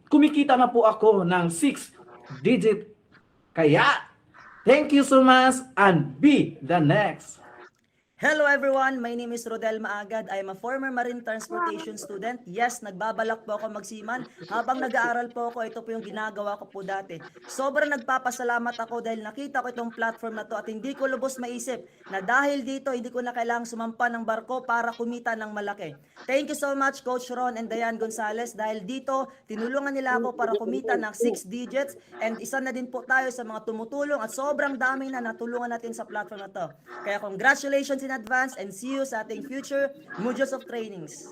kumikita na po ako ng 6-digit. Kaya, thank you so much and be the next. Hello everyone, my name is Rodel Maagad. I am a former marine transportation student. Yes, nagbabalak po ako magsiman. Habang nag-aaral po ako, ito po yung ginagawa ko po dati. Sobrang nagpapasalamat ako dahil nakita ko itong platform na to at hindi ko lubos maisip na dahil dito hindi ko na kailangang sumampa ng barko para kumita ng malaki. Thank you so much Coach Ron and Diane Gonzalez dahil dito tinulungan nila ako para kumita ng 6 digits and isa na din po tayo sa mga tumutulong at sobrang dami na natulungan natin sa platform na to. Kaya congratulations in advance and see you sa ating future modules of trainings.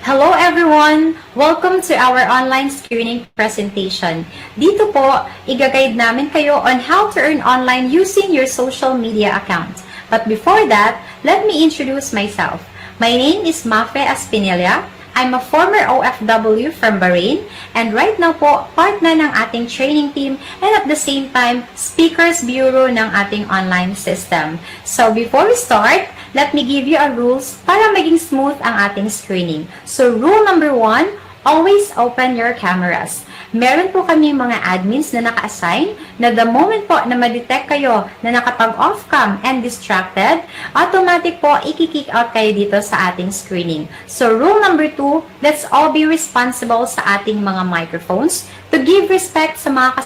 Hello everyone! Welcome to our online screening presentation. Dito po, i-guide namin kayo on how to earn online using your social media account. But before that, let me introduce myself. My name is Mafe Aspinilla. I'm a former OFW from Bahrain and right now po, part na ng ating training team and at the same time, Speakers Bureau ng ating online system. So before we start, let me give you a rules para maging smooth ang ating screening. So rule number 1, always open your cameras. Meron po kami mga admins na naka-assign na the moment po na ma-detect kayo na nakapag-off cam and distracted, automatic po i-kick out kayo dito sa ating screening. So rule number 2, let's all be responsible sa ating mga microphones to give respect sa mga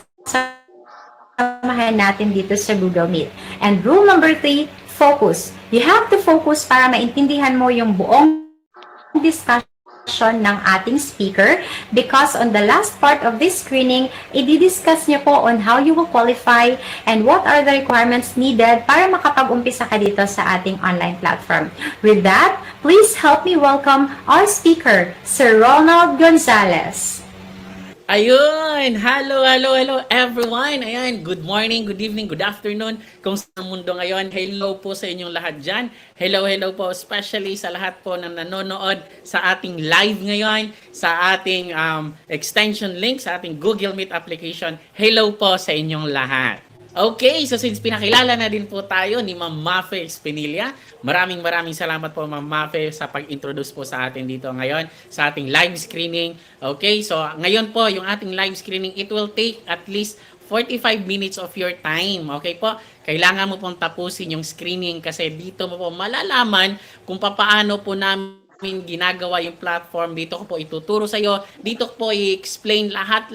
kasamahan natin dito sa Google Meet. And rule number 3, focus. You have to focus para maintindihan mo yung buong discussion ng ating speaker because on the last part of this screening, i-discuss niya po on how you will qualify and what are the requirements needed para makapag-umpisa ka dito sa ating online platform. With that, please help me welcome our speaker, Sir Ronald Gonzalez. Ayun! Hello everyone! Ayan, good morning, good evening, good afternoon kung sa mundo ngayon. Hello po sa inyong lahat dyan. Hello po especially sa lahat po na nanonood sa ating live ngayon, sa ating extension link, sa ating Google Meet application. Hello po sa inyong lahat. Okay, so since pinakilala na din po tayo ni Ma'am Mafe Espinilla, maraming salamat po Ma'am Mafe sa pag-introduce po sa atin dito ngayon sa ating live screening. Okay, so ngayon po yung ating live screening, it will take at least 45 minutes of your time. Okay po? Kailangan mo pong tapusin yung screening kasi dito mo po malalaman kung paano po namin ginagawa yung platform. Dito ko po ituturo sa iyo. Dito ko po i-explain lahat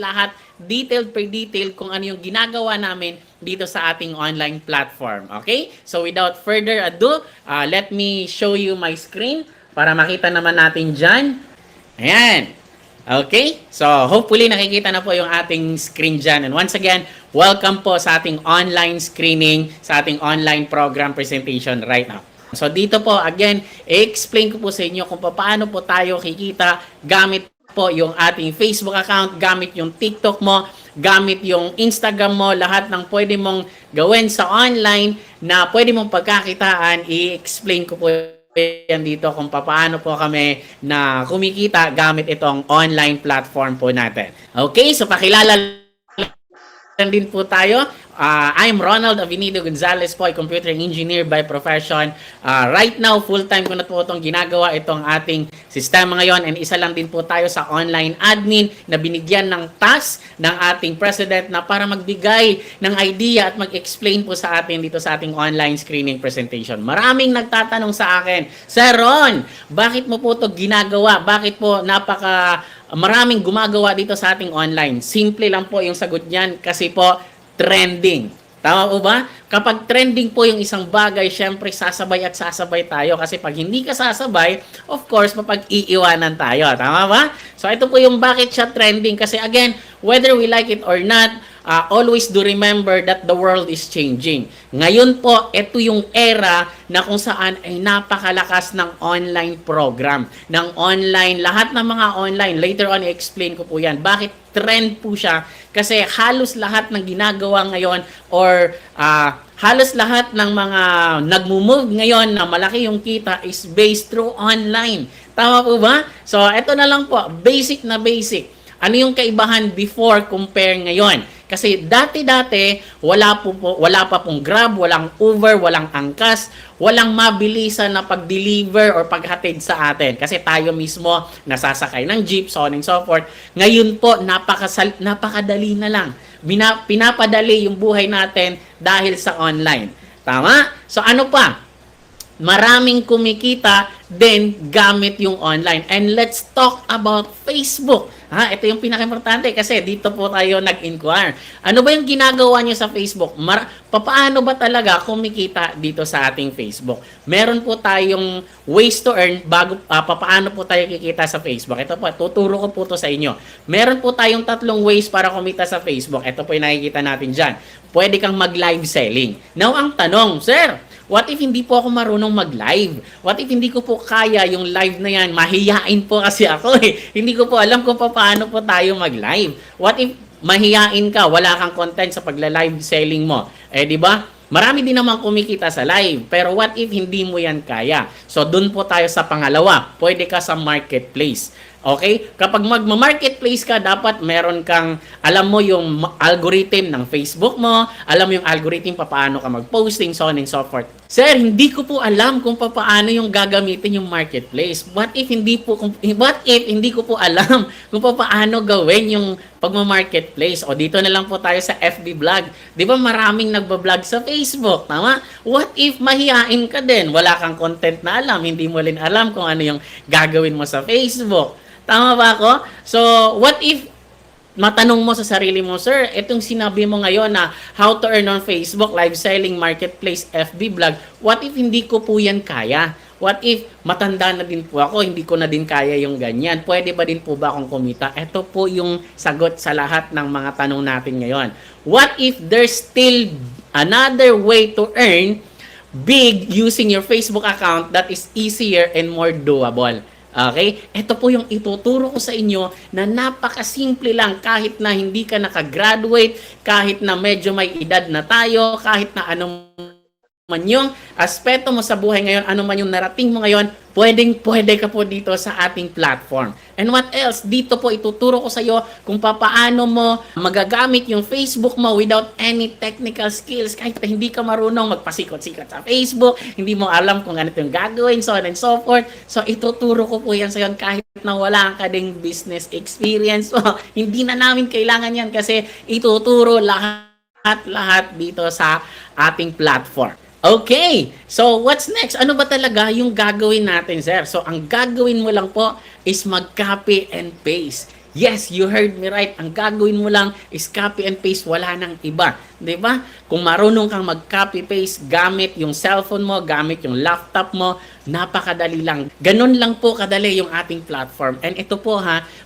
detailed per detail kung ano yung ginagawa namin dito sa ating online platform. Okay? So without further ado, let me show you my screen para makita naman natin dyan. Ayan. Okay? So hopefully nakikita na po yung ating screen dyan. And once again, welcome po sa ating online screening, sa ating online program presentation right now. So dito po, again, i-explain ko po sa inyo kung paano po tayo kikita gamit po yung ating Facebook account, gamit yung TikTok mo, gamit yung Instagram mo, lahat ng pwede mong gawin sa online na pwede mong pagkakitaan, i-explain ko po yan dito kung paano po kami na kumikita gamit itong online platform po natin. Okay, so pakilala din po tayo. I'm Ronald Avenido Gonzalez po, ay computer engineer by profession. Right now, full-time ko na po itong ginagawa itong ating sistema ngayon and isa lang din po tayo sa online admin na binigyan ng task ng ating president na para magbigay ng idea at mag-explain po sa atin dito sa ating online screening presentation. Maraming nagtatanong sa akin, Sir Ron, bakit mo po ito ginagawa? Bakit po maraming gumagawa dito sa ating online? Simple lang po yung sagot niyan kasi po trending. Tama po ba? Kapag trending po yung isang bagay, syempre sasabay tayo. Kasi pag hindi ka sasabay, of course, mapag-iiwanan tayo. Tama ba? So ito po yung bakit siya trending. Kasi again, whether we like it or not, always do remember that the world is changing. Ngayon po, ito yung era na kung saan ay napakalakas ng online program, ng online, lahat ng mga online. Later on, i-explain ko po yan. Bakit trend po siya? Kasi halos lahat ng ginagawa ngayon or halos lahat ng mga nagmo-move ngayon na malaki yung kita is based through online. Tama po ba? So, ito na lang po, basic na basic. Ano yung kaibahan before compare ngayon? Kasi dati-dati, wala pa pong Grab, walang Uber, walang angkas, walang mabilisan na pag-deliver or paghatid sa atin. Kasi tayo mismo nasasakay ng jeep, so on and so forth. Ngayon po, napakadali na lang. Pinapadali yung buhay natin dahil sa online. Tama? So ano pa? Maraming kumikita din gamit yung online. And let's talk about Facebook. Ito yung pinaka-importante kasi dito po tayo nag-inquire. Ano ba yung ginagawa nyo sa Facebook? Paano ba talaga kumikita dito sa ating Facebook? Meron po tayong ways to earn bago paano po tayo kikita sa Facebook. Ito po, tuturo ko po to sa inyo. Meron po tayong 3 ways para kumita sa Facebook. Ito po yung nakikita natin dyan. Pwede kang mag-live selling. Now, ang tanong, sir, what if hindi po ako marunong mag-live? What if hindi ko po kaya yung live na yan? Mahiyain po kasi ako eh. Hindi ko po alam kung paano po tayo mag-live. What if mahiyain ka, wala kang content sa pagla-live selling mo? Eh, di ba? Marami din naman kumikita sa live. Pero what if hindi mo yan kaya? So, dun po tayo sa pangalawa. Pwede ka sa marketplace. Okay? Kapag magma-marketplace ka, dapat meron kang, alam mo yung algorithm ng Facebook mo, alam mo yung algorithm paano ka mag-posting, so on and so forth. Sir, hindi ko po alam kung paano yung gagamitin yung marketplace. What if hindi ko po alam kung paano gawin yung pagma-marketplace? O dito na lang po tayo sa FB vlog. Di ba maraming nagba-vlog sa Facebook? Tama? What if mahihain ka din? Wala kang content na alam, hindi mo rin alam kung ano yung gagawin mo sa Facebook. Tama ba ako? So, what if matanong mo sa sarili mo, sir, itong sinabi mo ngayon na how to earn on Facebook, live selling, marketplace, FB vlog, what if hindi ko po yan kaya? What if matanda na din po ako, hindi ko na din kaya yung ganyan? Pwede ba din po ba akong kumita? Ito po yung sagot sa lahat ng mga tanong natin ngayon. What if there's still another way to earn big using your Facebook account that is easier and more doable? Okay? Ito po yung ituturo ko sa inyo na napakasimple lang kahit na hindi ka nakagraduate, kahit na medyo may edad na tayo, kahit na anong man yung aspeto mo sa buhay ngayon, ano man yung narating mo ngayon, pwede ka po dito sa ating platform. And what else? Dito po ituturo ko sa iyo kung paano mo magagamit yung Facebook mo without any technical skills. Kahit hindi ka marunong magpasikot-sikot sa Facebook, hindi mo alam kung ano yung gagawin, so on and so forth. So ituturo ko po yan sa iyo kahit na wala ka ding business experience. So, hindi na namin kailangan yan kasi ituturo lahat dito sa ating platform. Okay, so what's next? Ano ba talaga yung gagawin natin, sir? So, ang gagawin mo lang po is mag-copy and paste. Yes, you heard me right. Ang gagawin mo lang is copy and paste, wala nang iba. 'Di ba? Kung marunong kang mag-copy paste gamit yung cellphone mo, gamit yung laptop mo, napakadali lang. Ganun lang po kadali yung ating platform. And ito po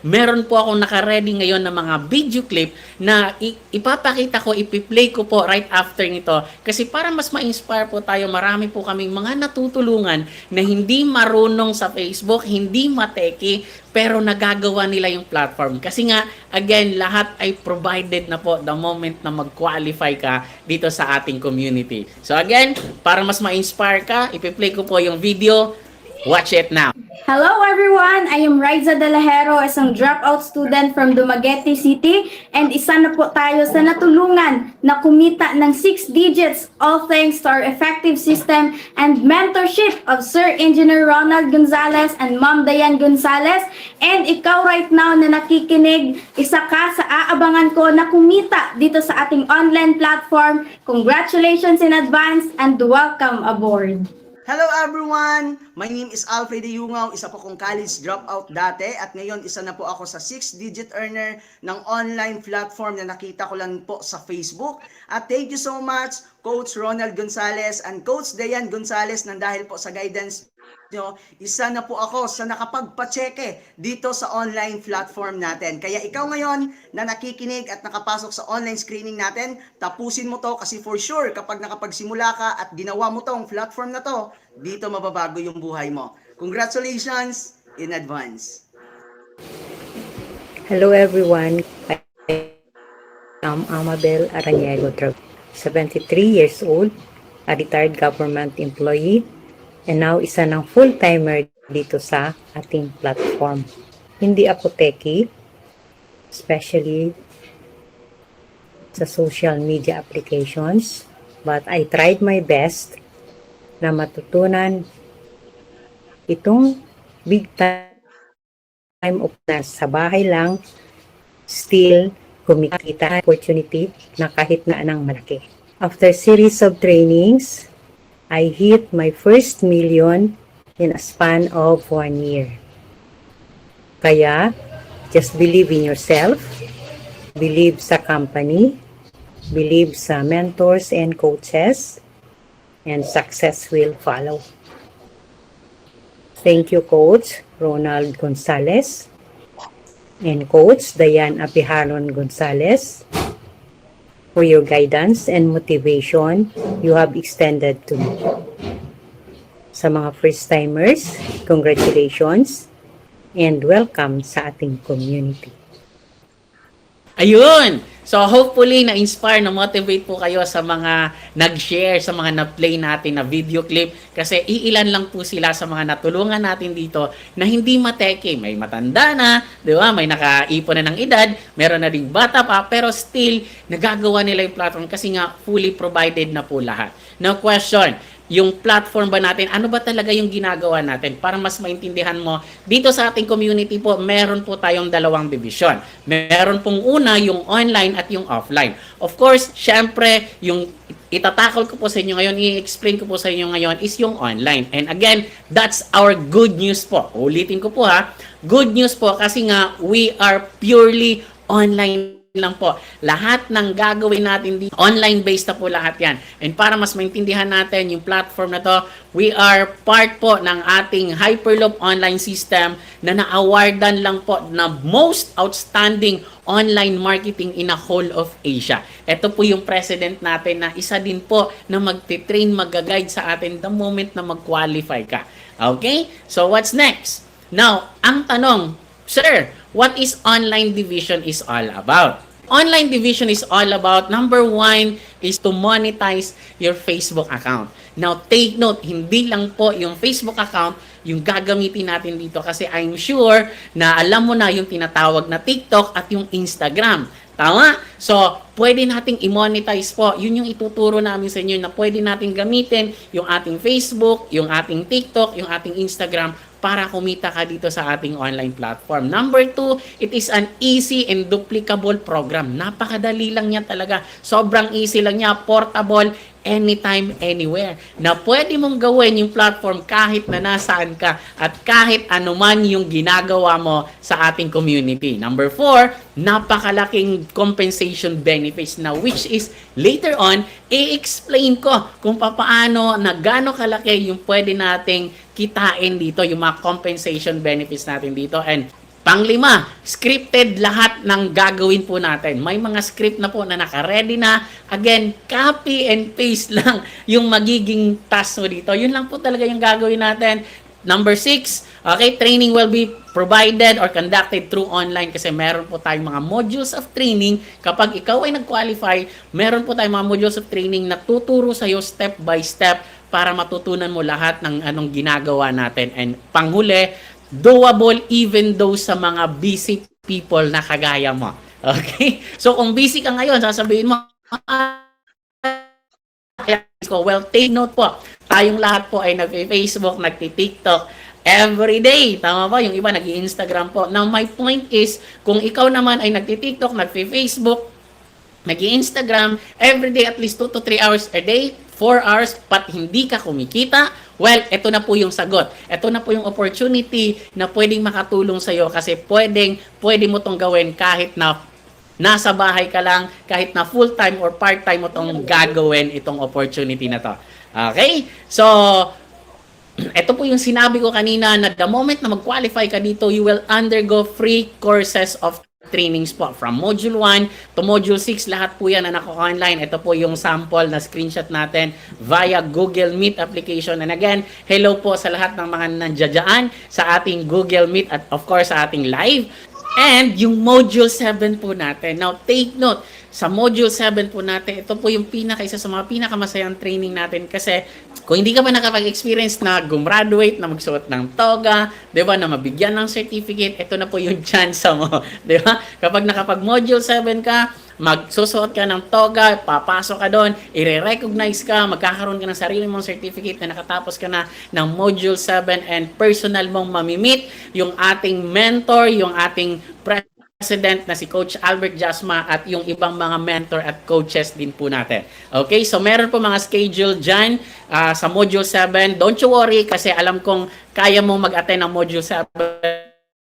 meron po akong naka-ready ngayon na mga video clip na ipapakita ko, ipi-play ko po right after nito. Kasi para mas ma-inspire po tayo, marami po kaming mga natutulungan na hindi marunong sa Facebook, hindi mateki, pero nagagawa nila yung platform. Kasi nga, again, lahat ay provided na po the moment na mag-qualify ka dito sa ating community. So again, para mas ma-inspire ka, ipi-play ko po yung video. Watch it now. Hello everyone! I am Raiza Dalahero, isang dropout student from Dumaguete City, and isa na po tayo sa natulungan na kumita ng 6 digits, all thanks to our effective system and mentorship of Sir Engineer Ronald Gonzales and Ma'am Dayan Gonzales. And ikaw right now na nakikinig, isa ka sa aabangan ko na kumita dito sa ating online platform. Congratulations in advance and welcome aboard! Hello everyone! My name is Alfred Yungaw, isa po kong college dropout dati at ngayon isa na po ako sa 6-digit earner ng online platform na nakita ko lang po sa Facebook. At thank you so much Coach Ronald Gonzales and Coach Dayan Gonzales nang dahil po sa guidance nyo, isa na po ako sa nakapagpatseke dito sa online platform natin. Kaya ikaw ngayon na nakikinig at nakapasok sa online screening natin, tapusin mo to kasi for sure kapag nakapagsimula ka at ginawa mo tong platform na to, dito mababago yung buhay mo. Congratulations in advance. Hello everyone, I am Amabel Araniego, 73 years old, a retired government employee, and now isa ng full-timer dito sa ating platform. Hindi ako techie, especially sa social media applications, but I tried my best na matutunan itong big time of sa bahay lang, still kumikita opportunity na kahit na anong malaki. After series of trainings, I hit my first million in a span of 1 year. Kaya, just believe in yourself, believe sa company, believe sa mentors and coaches, and success will follow. Thank you, Coach Ronald Gonzalez and Coach Dayan Apiharon Gonzalez for your guidance and motivation you have extended to me. Sa mga first-timers, congratulations and welcome sa ating community. Ayun! So hopefully na-inspire, na-motivate po kayo sa mga nag-share, sa mga na-play natin na video clip kasi iilan lang po sila sa mga natulungan natin dito na hindi mateke. May matanda na, di ba? May nakaipon na ng edad, meron na ding bata pa, pero still nagagawa nila yung platform kasi nga fully provided na po lahat. Now question, yung platform ba natin, ano ba talaga yung ginagawa natin? Para mas maintindihan mo, dito sa ating community po, meron po tayong dalawang division. Meron pong una, yung online at yung offline. Of course, syempre, yung itatakol ko po sa inyo ngayon, i-explain ko po sa inyo ngayon is yung online. And again, that's our good news po. Ulitin ko po ha. Good news po kasi nga, we are purely online lang po. Lahat ng gagawin natin dito, online-based na po lahat yan. And para mas maintindihan natin yung platform na to, we are part po ng ating Hyperloop online system na na-awardan lang po na most outstanding online marketing in a whole of Asia. Ito po yung president natin na isa din po na magti-train, mag-guide sa atin the moment na mag-qualify ka. Okay? So what's next? Now, ang tanong, sir, what is online division is all about? Online division is all about, number 1 is to monetize your Facebook account. Now, take note, hindi lang po yung Facebook account yung gagamitin natin dito kasi I'm sure na alam mo na yung tinatawag na TikTok at yung Instagram. Tama? So, pwede nating i-monetize po. Yun yung ituturo namin sa inyo na pwede nating gamitin yung ating Facebook, yung ating TikTok, yung ating Instagram para kumita ka dito sa ating online platform. Number 2, it is an easy and duplicable program. Napakadali lang niya talaga. Sobrang easy lang niya, portable, anytime, anywhere. Na pwede mong gawin yung platform kahit na nasaan ka at kahit anuman yung ginagawa mo sa ating community. Number 4, napakalaking compensation benefits na which is later on, i-explain ko kung paano na gaano kalaki yung pwede nating kitain dito, yung mga compensation benefits natin dito. And panglima, scripted lahat ng gagawin po natin. May mga script na po na naka-ready na. Again, copy and paste lang yung magiging task mo dito. Yun lang po talaga yung gagawin natin. Number 6, okay, training will be provided or conducted through online kasi meron po tayong mga modules of training. Kapag ikaw ay nag-qualify, meron po tayong mga modules of training na tuturo sa'yo step by step para matutunan mo lahat ng anong ginagawa natin. And panghuli, doable even though sa mga busy people na kagaya mo. Okay? So kung busy ka ngayon, sasabihin mo, well, take note po. Tayong lahat po ay nag-Facebook, nag-TikTok every day. Tama ba? Yung iba nag-Instagram po. Now, my point is, kung ikaw naman ay nag-TikTok, nag-Facebook, nag-Instagram, every day at least 2 to 3 hours a day, 4 hours, pat hindi ka kumikita, well, ito na po yung sagot. Ito na po yung opportunity na pwedeng makatulong sa'yo kasi pwede mo tong gawin kahit na nasa bahay ka lang, kahit na full-time or part-time mo tong gagawin itong opportunity na to. Okay? So, ito po yung sinabi ko kanina na the moment na mag-qualify ka dito, you will undergo free courses of trainings po. From Module 1 to Module 6, lahat po yan na naka-online. Ito po yung sample na screenshot natin via Google Meet application. And again, hello po sa lahat ng mga nandiyan sa ating Google Meet at of course sa ating live. And yung Module 7 po natin. Now, take note, sa Module 7 po natin, ito po yung isa sa mga pinakamasayang training natin kasi kung hindi ka pa nakapag-experience na gumraduate, na magsuot ng toga, di ba, na mabigyan ng certificate, ito na po yung chance mo. Di ba? Kapag nakapag-Module 7 ka, magsusuot ka ng toga, papasok ka doon, i-recognize ka, magkakaroon ka ng sarili mong certificate na nakatapos ka na ng Module 7 and personal mong mamimit yung ating mentor, yung ating president na si Coach Albert Jasma at yung ibang mga mentor at coaches din po natin. Okay, so meron po mga schedule dyan sa Module 7. Don't you worry kasi alam kong kaya mo mag-attend ng Module 7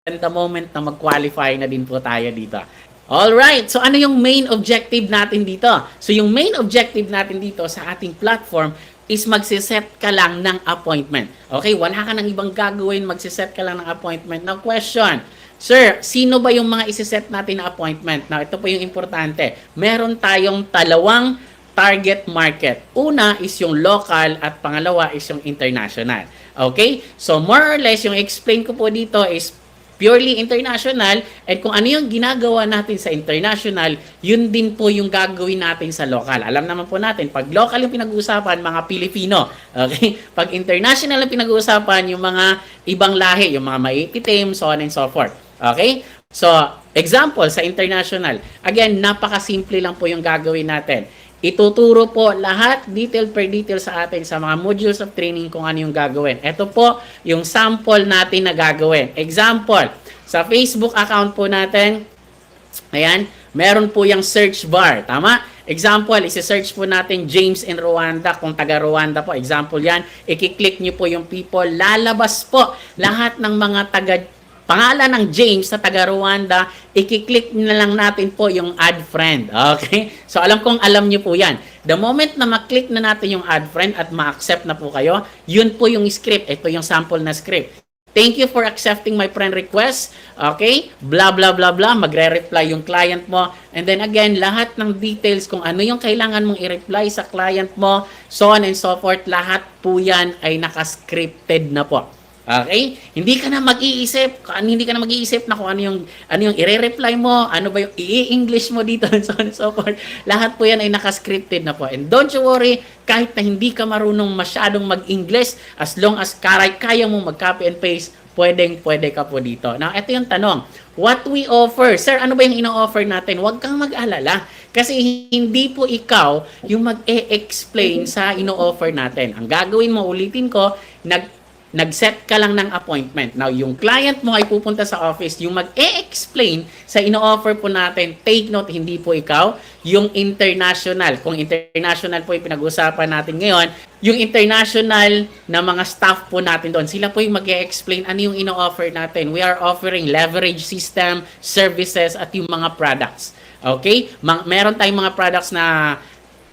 the moment na mag-qualify na din po tayo dito. Alright, so ano yung main objective natin dito? So yung main objective natin dito sa ating platform is magsiset ka lang ng appointment. Okay, wala ka nang ibang gagawin, magsiset ka lang ng appointment. Now question, Sir, sino ba yung mga isiset natin na appointment? Now ito po yung importante. Meron tayong dalawang target market. Una is yung local at pangalawa is yung international. Okay, so more or less yung explain ko po dito is purely international, and kung ano yung ginagawa natin sa international, yun din po yung gagawin natin sa local. Alam naman po natin, pag local yung pinag-uusapan, mga Pilipino. Okay? Pag international yung pinag-uusapan, yung mga ibang lahi, yung mga maititim, so on and so forth. Okay? So, example, sa international, again, napaka-simple lang po yung gagawin natin. Ituturo po lahat detail per detail sa atin sa mga modules of training kung ano yung gagawin. Ito po yung sample natin na gagawin. Example, sa Facebook account po natin, ayan, meron po yung search bar. Tama? Example, isi-search po natin James in Rwanda. Kung taga Rwanda po, example yan. I-click nyo po yung people. Lalabas po lahat ng mga pangalan ng James sa taga Rwanda, i-click na lang natin po yung add friend. Okay? So alam kong alam niyo po yan. The moment na maklik na natin yung add friend at ma-accept na po kayo, yun po yung script. Ito yung sample na script. Thank you for accepting my friend request. Okay? Blah, blah, blah, blah. Magre-reply yung client mo. And then again, lahat ng details kung ano yung kailangan mong i-reply sa client mo, so on and so forth, lahat po yan ay naka-scripted na po. Okay? Hindi ka na mag-iisip na kung ano yung i-reply mo, ano ba yung i-English mo dito, and so on and so forth. Lahat po yan ay naka-scripted na po. And don't you worry, kahit na hindi ka marunong masyadong mag-English, as long as kaya mo mag-copy and paste, pwede ka po dito. Now, ito yung tanong. What we offer? Sir, ano ba yung ino-offer natin? Huwag kang mag-alala. Kasi hindi po ikaw yung mag-e-explain sa ino-offer natin. Ang gagawin mo, ulitin ko, nag-set ka lang ng appointment. Now, yung client mo ay pupunta sa office, yung mag-e-explain sa ino-offer po natin, take note, hindi po ikaw, yung international. Kung international po yung pinag-usapan natin ngayon, yung international na mga staff po natin doon, sila po yung mag-e-explain ano yung ino-offer natin. We are offering leverage system, services, at yung mga products. Okay? Meron tayong mga products na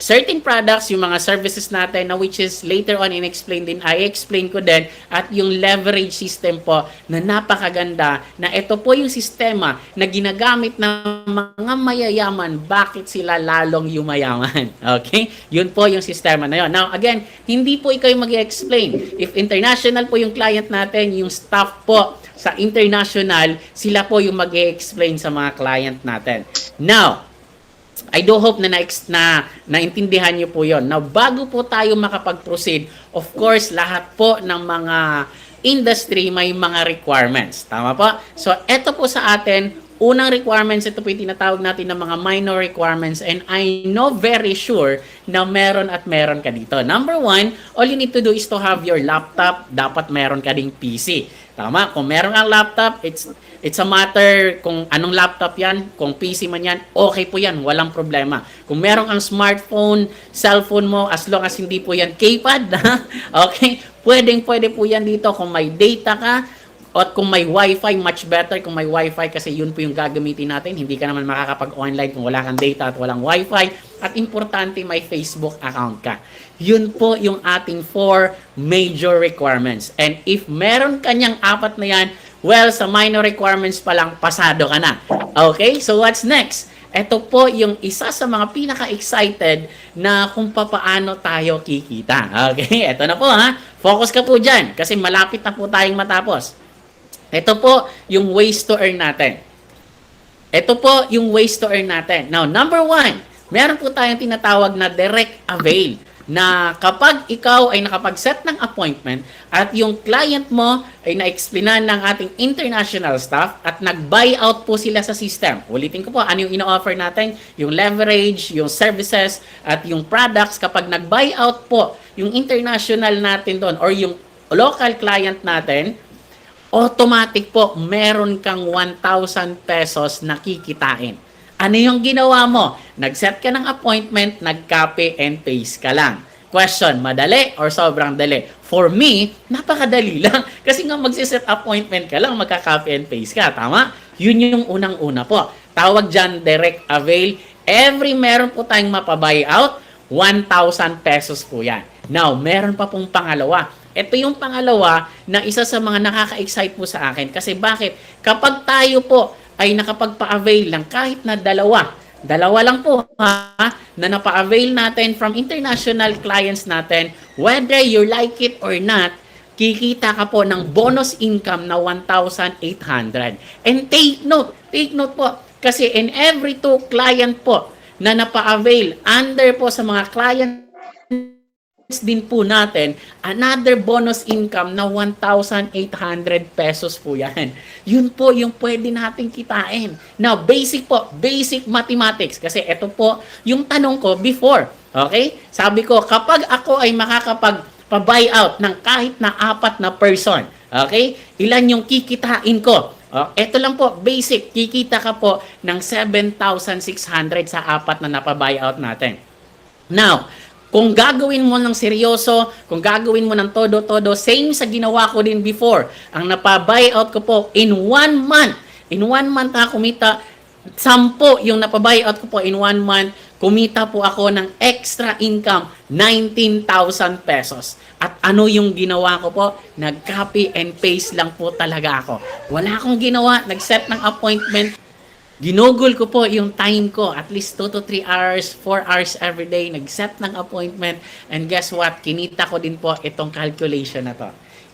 certain products, yung mga services natin na which is later on in-explain din, I-explain ko din, at yung leverage system po na napakaganda, na ito po yung sistema na ginagamit ng mga mayayaman, bakit sila lalong yumayaman. Okay? Yun po yung sistema na yun. Now, again, hindi po ikaw yung mag-explain. If international po yung client natin, yung staff po sa international, sila po yung mag-explain sa mga client natin. Now, I do hope na naintindihan niyo po yon. Now, bago po tayo makapag-proceed, of course, lahat po ng mga industry may mga requirements. Tama po? So, eto po sa atin, unang requirements, ito po yung tinatawag natin ng mga minor requirements, and I know very sure na meron at meron ka dito. Number one, all you need to do is to have your laptop. Dapat meron ka ding PC. Tama? Kung meron ang laptop, it's a matter kung anong laptop yan, kung PC man yan, okay po yan, walang problema. Kung meron ang smartphone, cellphone mo, as long as hindi po yan keypad, okay? Pwede po yan dito. Kung may data ka, At kung may wifi, much better kung may wifi kasi yun po yung gagamitin natin. Hindi ka naman makakapag-online kung wala kang data at walang wifi. At importante, may Facebook account ka. Yun po yung ating 4 major requirements. And if meron kanyang 4 na yan, well, sa minor requirements pa lang, pasado ka na. Okay? So what's next? Ito po yung isa sa mga pinaka-excited na kung paano tayo kikita. Okay? Ito na po ha. Focus ka po dyan kasi malapit na po tayong matapos. Ito po yung ways to earn natin. Ito po yung ways to earn natin. Now, number 1, meron po tayong tinatawag na direct avail. Na kapag ikaw ay nakapag-set ng appointment at yung client mo ay na-explainan ng ating international staff at nag-buyout po sila sa system. Ulitin ko po, ano yung ino-offer natin? Yung leverage, yung services, at yung products. Kapag nag-buyout po yung international natin doon or yung local client natin, automatic po, meron kang 1,000 pesos na kikitain. Ano yung ginawa mo? Nag-set ka ng appointment, nag-copy and paste ka lang. Question, madali or sobrang dali? For me, napakadali lang. Kasi nga magsiset appointment ka lang, magka-copy and paste ka. Tama? Yun yung unang-una po. Tawag dyan, direct avail. Every meron po tayong mapabuyout, 1,000 pesos po yan. Now, meron pa pong pangalawa. Ito yung pangalawa na isa sa mga nakaka-excite po sa akin. Kasi bakit? Kapag tayo po ay nakapagpa-avail ng kahit na dalawa lang po ha, na napa-avail natin from international clients natin, whether you like it or not, kikita ka po ng bonus income na 1,800. And take note po, kasi in every 2 client po na napa-avail under po sa mga client din po natin, another bonus income na 1,800 pesos po yan. Yun po yung pwede natin kitain. Now, basic mathematics. Kasi ito po yung tanong ko before. Okay? Sabi ko, kapag ako ay makakapag-buyout ng kahit na 4 na person, okay? Ilan yung kikitain ko? Ito lang po, basic. Kikita ka po ng 7,600 sa 4 na napabuyout natin. Now, kung gagawin mo ng seryoso, kung gagawin mo ng todo-todo, same sa ginawa ko din before. Ang napabuyout ko po in 1 month. In 1 month na kumita, 10 yung napabuyout ko po in 1 month, kumita po ako ng extra income, 19,000 pesos. At ano yung ginawa ko po? Nag-copy and paste lang po talaga ako. Wala akong ginawa, nag-set ng appointment, ginugol ko po yung time ko, at least 2 to 3 hours, 4 hours every day, nag-set ng appointment, and guess what? Kinita ko din po itong calculation na to.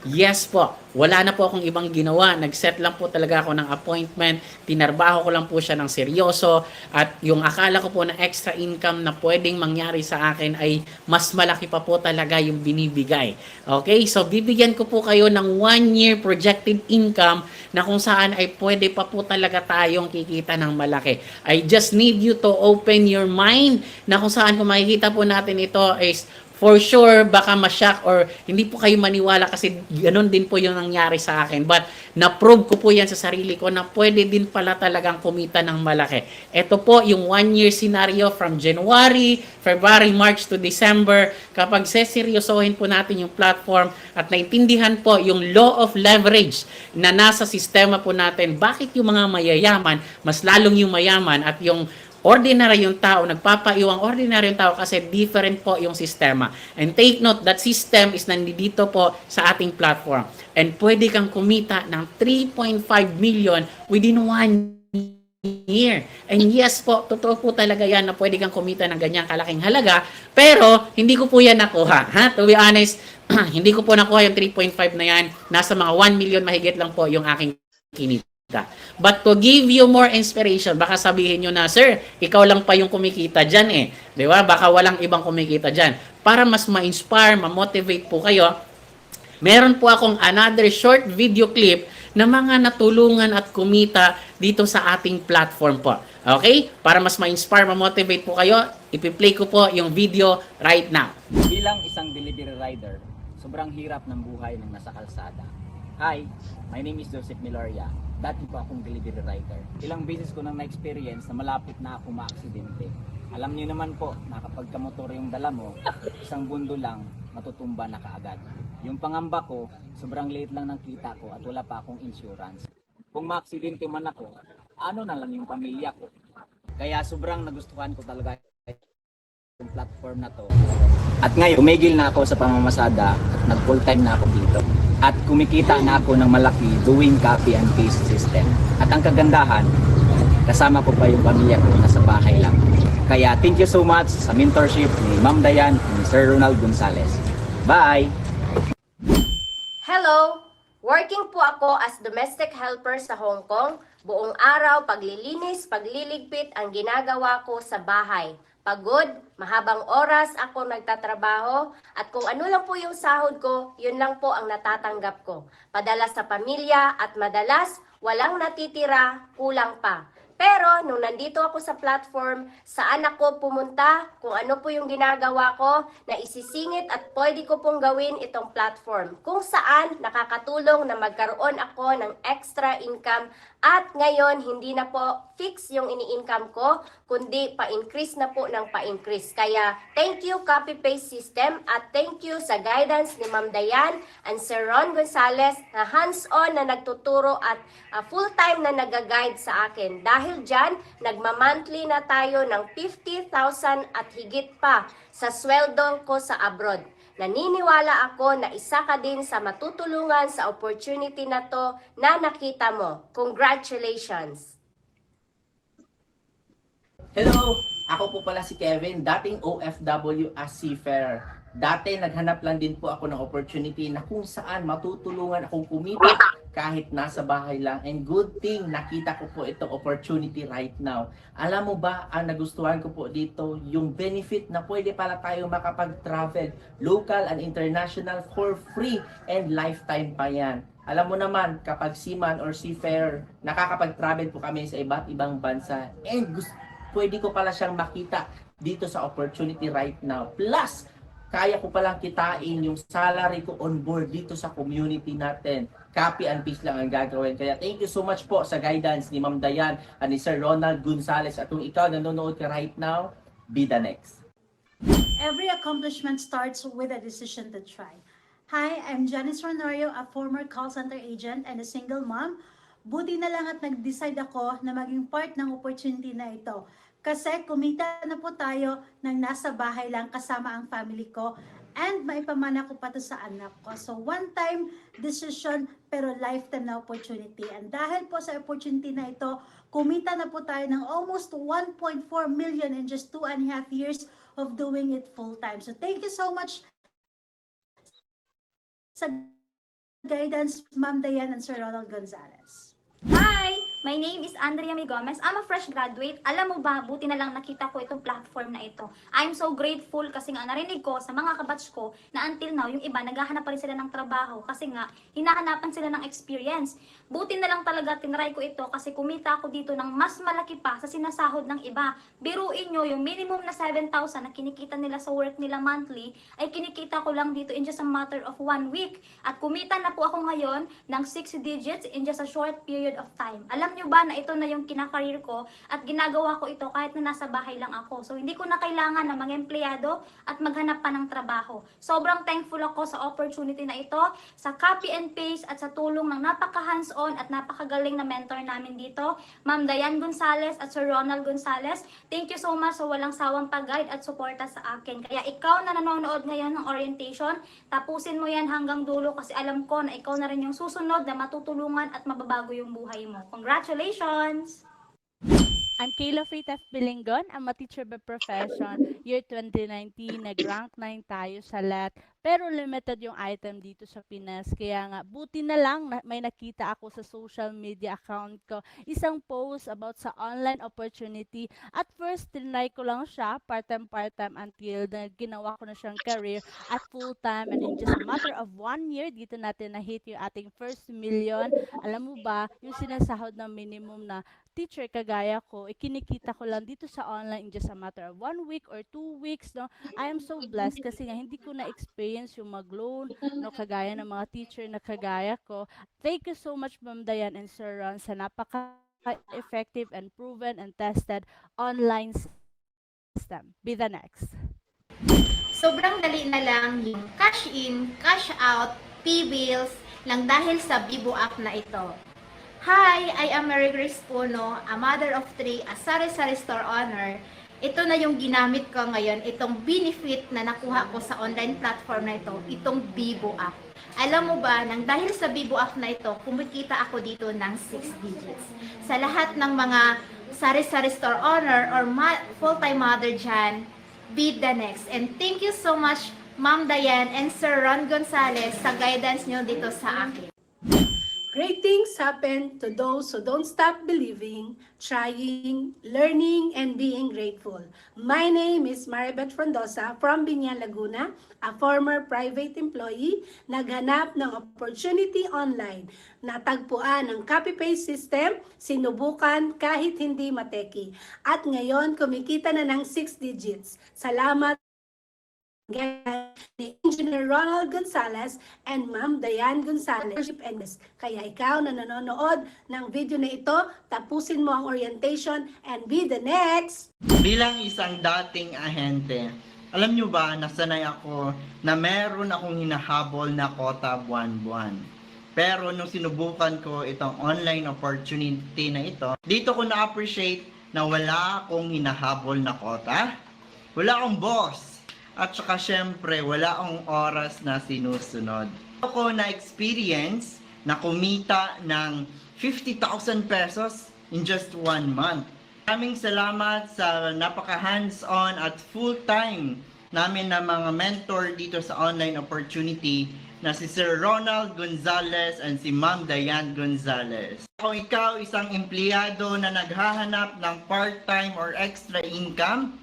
Yes po, wala na po akong ibang ginawa. Nag-set lang po talaga ako ng appointment, tinarbaho ko lang po siya ng seryoso, at yung akala ko po na extra income na pwedeng mangyari sa akin ay mas malaki pa po talaga yung binibigay. Okay, so bibigyan ko po kayo ng 1 year projected income na kung saan ay pwede pa po talaga tayong kikita ng malaki. I just need you to open your mind na kung saan kung makikita po natin ito is for sure, baka ma-shock or hindi po kayo maniwala kasi ganun din po yung nangyari sa akin. But na-prove ko po yan sa sarili ko na pwede din pala talagang kumita ng malaki. Ito po yung 1 year scenario from January, February, March to December. Kapag seseryosohin po natin yung platform at naintindihan po yung law of leverage na nasa sistema po natin, bakit yung mga mayayaman, mas lalong yung mayaman at yung ordinary yung tao, nagpapaiwang ordinary yung tao kasi different po yung sistema. And take note, that system is nandito po sa ating platform. And pwede kang kumita ng 3.5 million within 1 year. And yes po, totoo po talaga yan na pwede kang kumita ng ganyang kalaking halaga, pero hindi ko po yan nakuha. Ha? To be honest, hindi ko po nakuha yung 3.5 na yan. Nasa mga 1 million mahigit lang po yung aking kinita. But to give you more inspiration, baka sabihin nyo na, sir, ikaw lang pa yung kumikita dyan eh. Di ba? Baka walang ibang kumikita dyan. Para mas ma-inspire, ma-motivate po kayo, meron po akong another short video clip na mga natulungan at kumita dito sa ating platform po. Okay? Para mas ma-inspire, ma-motivate po kayo, ipi-play ko po yung video right now. Bilang isang delivery rider, sobrang hirap ng buhay ng nasa kalsada. Hi, my name is Joseph Miloria. Dati po akong delivery rider. Ilang beses ko nang na-experience na malapit na ako ma-aksidente. Alam niyo naman po, na kapag kamotor yung dala mo, isang bundo lang, matutumba na kaagad. Yung pangamba ko, sobrang liit lang ng kita ko at wala pa akong insurance. Kung maaksidente man ako, ano na lang yung pamilya ko. Kaya sobrang nagustuhan ko talaga yung platform na to. At ngayon, tumigil na ako sa pamamasada at nag full time na ako dito. At kumikita na ako ng malaki doing copy and paste system. At ang kagandahan, kasama ko pa yung pamilya ko nasa bahay lang. Kaya thank you so much sa mentorship ni Ma'am Dayan and Sir Ronald Gonzales. Bye! Hello! Working po ako as domestic helper sa Hong Kong. Buong araw, paglilinis, pagliligpit ang ginagawa ko sa bahay. Pagod, mahabang oras ako nagtatrabaho at kung ano lang po yung sahod ko, yun lang po ang natatanggap ko. Padala sa pamilya at madalas walang natitira, kulang pa. Pero nung nandito ako sa platform, saan ako pumunta, kung ano po yung ginagawa ko, na isisingit at pwede ko pong gawin itong platform. Kung saan nakakatulong na magkaroon ako ng extra income at ngayon hindi na po fix yung ini-income ko, kundi pa-increase na po ng pa-increase. Kaya thank you copy-paste system at thank you sa guidance ni Ma'am Dayan and Sir Ron Gonzales na hands-on na nagtuturo at full-time na nag-guide sa akin. Dahil dyan, nagma-monthly na tayo ng 50,000 at higit pa sa sweldo ko sa abroad. Naniniwala ako na isa ka din sa matutulungan sa opportunity na to na nakita mo. Congratulations! Hello! Ako po pala si Kevin, dating OFW as seafarer. Dati naghanap lang din po ako ng opportunity na kung saan matutulungan akong kumita kahit nasa bahay lang. And good thing, nakita ko po itong opportunity right now. Alam mo ba, ang nagustuhan ko po dito, yung benefit na pwede pala tayo makapag-travel, local and international for free and lifetime pa yan. Alam mo naman, kapag seaman or seafarer, nakakapag-travel po kami sa iba't ibang bansa. And pwede ko pala siyang makita dito sa opportunity right now. Plus, kaya ko palang kitain yung salary ko on board dito sa community natin. Copy and paste lang ang gagawin. Kaya thank you so much po sa guidance ni Ma'am Dayan at ni Sir Ronald Gonzales. At kung ikaw nanonood ka right now, be the next. Every accomplishment starts with a decision to try. Hi, I'm Janice Ronario, a former call center agent and a single mom. Buti na lang at nag-decide ako na maging part ng opportunity na ito. Kasi kumita na po tayo nang nasa bahay lang kasama ang family ko and maipamana ko pa to sa anak ko. So one-time decision pero lifetime na opportunity. And dahil po sa opportunity na ito, kumita na po tayo ng almost 1.4 million in just 2.5 years of doing it full-time. So thank you so much sa guidance, Ma'am Dayan and Sir Ronald Gonzales. Hi! My name is Andrea May Gomez. I'm a fresh graduate. Alam mo ba, buti na lang nakita ko itong platform na ito. I'm so grateful kasi nga narinig ko sa mga kabatch ko na until now, yung iba naghahanap pa rin sila ng trabaho kasi nga hinahanapan sila ng experience. Buti na lang talaga tinry ko ito kasi kumita ako dito ng mas malaki pa sa sinasahod ng iba. Biruin nyo, yung minimum na 7,000 na kinikita nila sa work nila monthly ay kinikita ko lang dito in just a matter of 1 week. At kumita na po ako ngayon ng 6 digits in just a short period of time. Alam nyo ba na ito na yung kinakareer ko at ginagawa ko ito kahit na nasa bahay lang ako. So hindi ko na kailangan na mag-empleyado at maghanap pa ng trabaho. Sobrang thankful ako sa opportunity na ito, sa copy and paste at sa tulong ng napaka-hands-on at napakagaling na mentor namin dito, Ma'am Dayan Gonzales at Sir Ronald Gonzales. Thank you so much sa walang sawang pag-guide at suporta sa akin. Kaya ikaw na nanonood ngayon ng orientation, tapusin mo yan hanggang dulo kasi alam ko na ikaw na rin yung susunod na matutulungan at mababago yung buhay mo. Congratulations! I'm Kayla Freitas Bilingon. I'm a teacher by profession. Year 2019, nag-rank 9 tayo sa LAT. Pero limited yung item dito sa Pinas. Kaya nga, buti na lang may nakita ako sa social media account ko. Isang post about sa online opportunity. At first, tinry ko lang siya, part-time until na ginawa ko na siyang career at full-time. And in just a matter of 1 year, dito natin na-hit yung ating first million. Alam mo ba, yung sinasahod na minimum na teacher kagaya ko, kinikita ko lang dito sa online in just a matter of 1 week or 2 weeks, no? I am so blessed kasi nga hindi ko na-experience yung mag-loan, no, kagaya ng mga teacher na kagaya ko. Thank you so much, Ma'am Dayan and Sir Ron, sa napaka-effective and proven and tested online system. Be the next. Sobrang dali na lang yung cash in, cash out, P-bills lang dahil sa Bibo app na ito. Hi, I am Mary Grace Puno, a mother of 3, a sari-sari store owner. Ito na yung ginamit ko ngayon, itong benefit na nakuha ko sa online platform na ito, itong Bibo app. Alam mo ba, nang dahil sa Bibo app na ito, kumikita ako dito ng 6 digits. Sa lahat ng mga sari-sari store owner or full-time mother dyan, be the next. And thank you so much, Ma'am Diane and Sir Ron Gonzalez sa guidance nyo dito sa akin. Great things happen to those who don't stop believing, trying, learning, and being grateful. My name is Maribeth Frondosa from Biñan, Laguna, a former private employee, naghanap ng opportunity online. Natagpuan ang copy-paste system, sinubukan kahit hindi mateki. At ngayon, kumikita na ng 6 digits. Salamat ni Engineer Ronald Gonzalez and Ma'am Diane Gonzalez. Kaya ikaw na nanonood ng video na ito, tapusin mo ang orientation and be the next. Bilang isang dating ahente, alam nyo ba, nasanay ako na meron akong hinahabol na kota buwan-buwan. Pero nung sinubukan ko itong online opportunity na ito, dito ko na-appreciate na wala akong hinahabol na kota, wala akong boss, at saka syempre, wala akong oras na sinusunod. Ako na-experience na kumita ng 50,000 pesos in just 1 month. Maraming salamat sa napaka-hands-on at full-time namin na mga mentor dito sa online opportunity na si Sir Ronald Gonzalez and si Ma'am Diane Gonzalez. Kung ikaw isang empleyado na naghahanap ng part-time or extra income,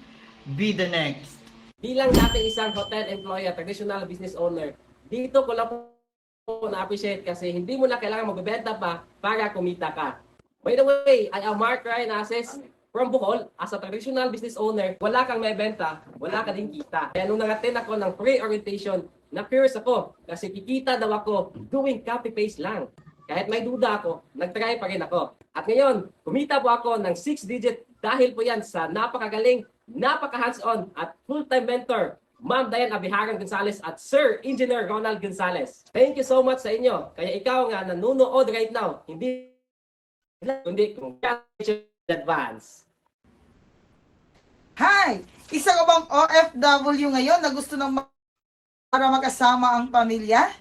be the next. Bilang dating isang hotel employee at traditional business owner, dito ko lang po na-appreciate kasi hindi mo na kailangan magbebenta pa para kumita ka. By the way, I am Mark Ryan Ases from Bohol. As a traditional business owner, wala kang may benta, wala ka din kita. Kaya nung nag-attend ako ng pre-orientation, na-curious ako kasi kikita daw ako doing copy-paste lang. Kahit may duda ako, nag-try pa rin ako. At ngayon, kumita po ako ng 6 digit dahil po yan sa napakagaling, napaka-hands-on at full-time mentor, Ma'am Diane Abiharan Gonzalez at Sir Engineer Ronald Gonzalez. Thank you so much sa inyo. Kaya ikaw nga nanonood right now, hindi kundi congratulations in advance. Hi! Isa ka bang OFW ngayon na gusto ng para makasama ang pamilya?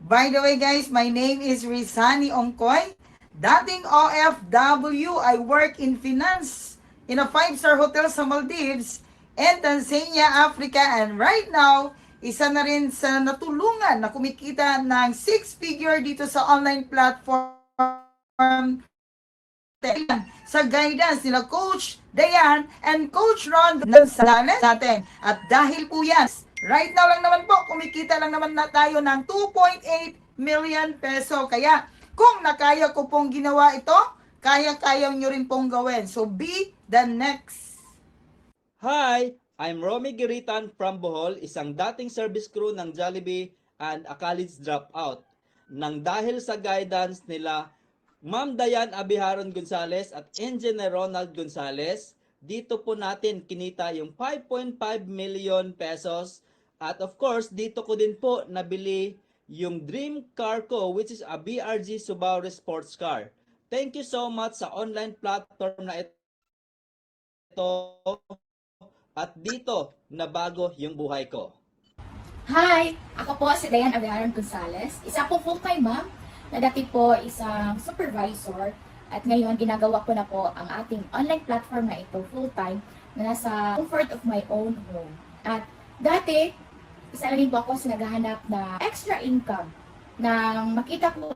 By the way guys, my name is Rizani Ongkoy. Dating OFW, I work in finance in a 5-star hotel sa Maldives and Tanzania, Africa. And right now, isa na rin sa natulungan na kumikita ng 6-figure dito sa online platform sa guidance nila Coach Diane and Coach Ron Gonzalez natin. At dahil po yan, right now lang naman po, kumikita lang naman na tayo ng 2.8 million peso. Kaya kung nakaya ko pong ginawa ito, kaya-kaya nyo rin pong gawin. So be the next. Hi! I'm Romy Giritan from Bohol, isang dating service crew ng Jollibee and a college dropout. Nang dahil sa guidance nila Ma'am Diane Abiharon Gonzalez at Engineer Ronald Gonzalez, dito po natin kinita yung 5.5 million pesos. At of course, dito ko din po nabili yung dream car ko, which is a BRZ Subaru sports car. Thank you so much sa online platform na ito. At dito, nabago yung buhay ko. Hi! Ako po si Diane Abiharon Gonzalez. Isa po full-time ma'am na dati po isang supervisor. At ngayon, ginagawa ko na po ang ating online platform na ito full-time na nasa comfort of my own home. At dati, isa na rin po ako sa naghahanap na extra income. Nang makita ko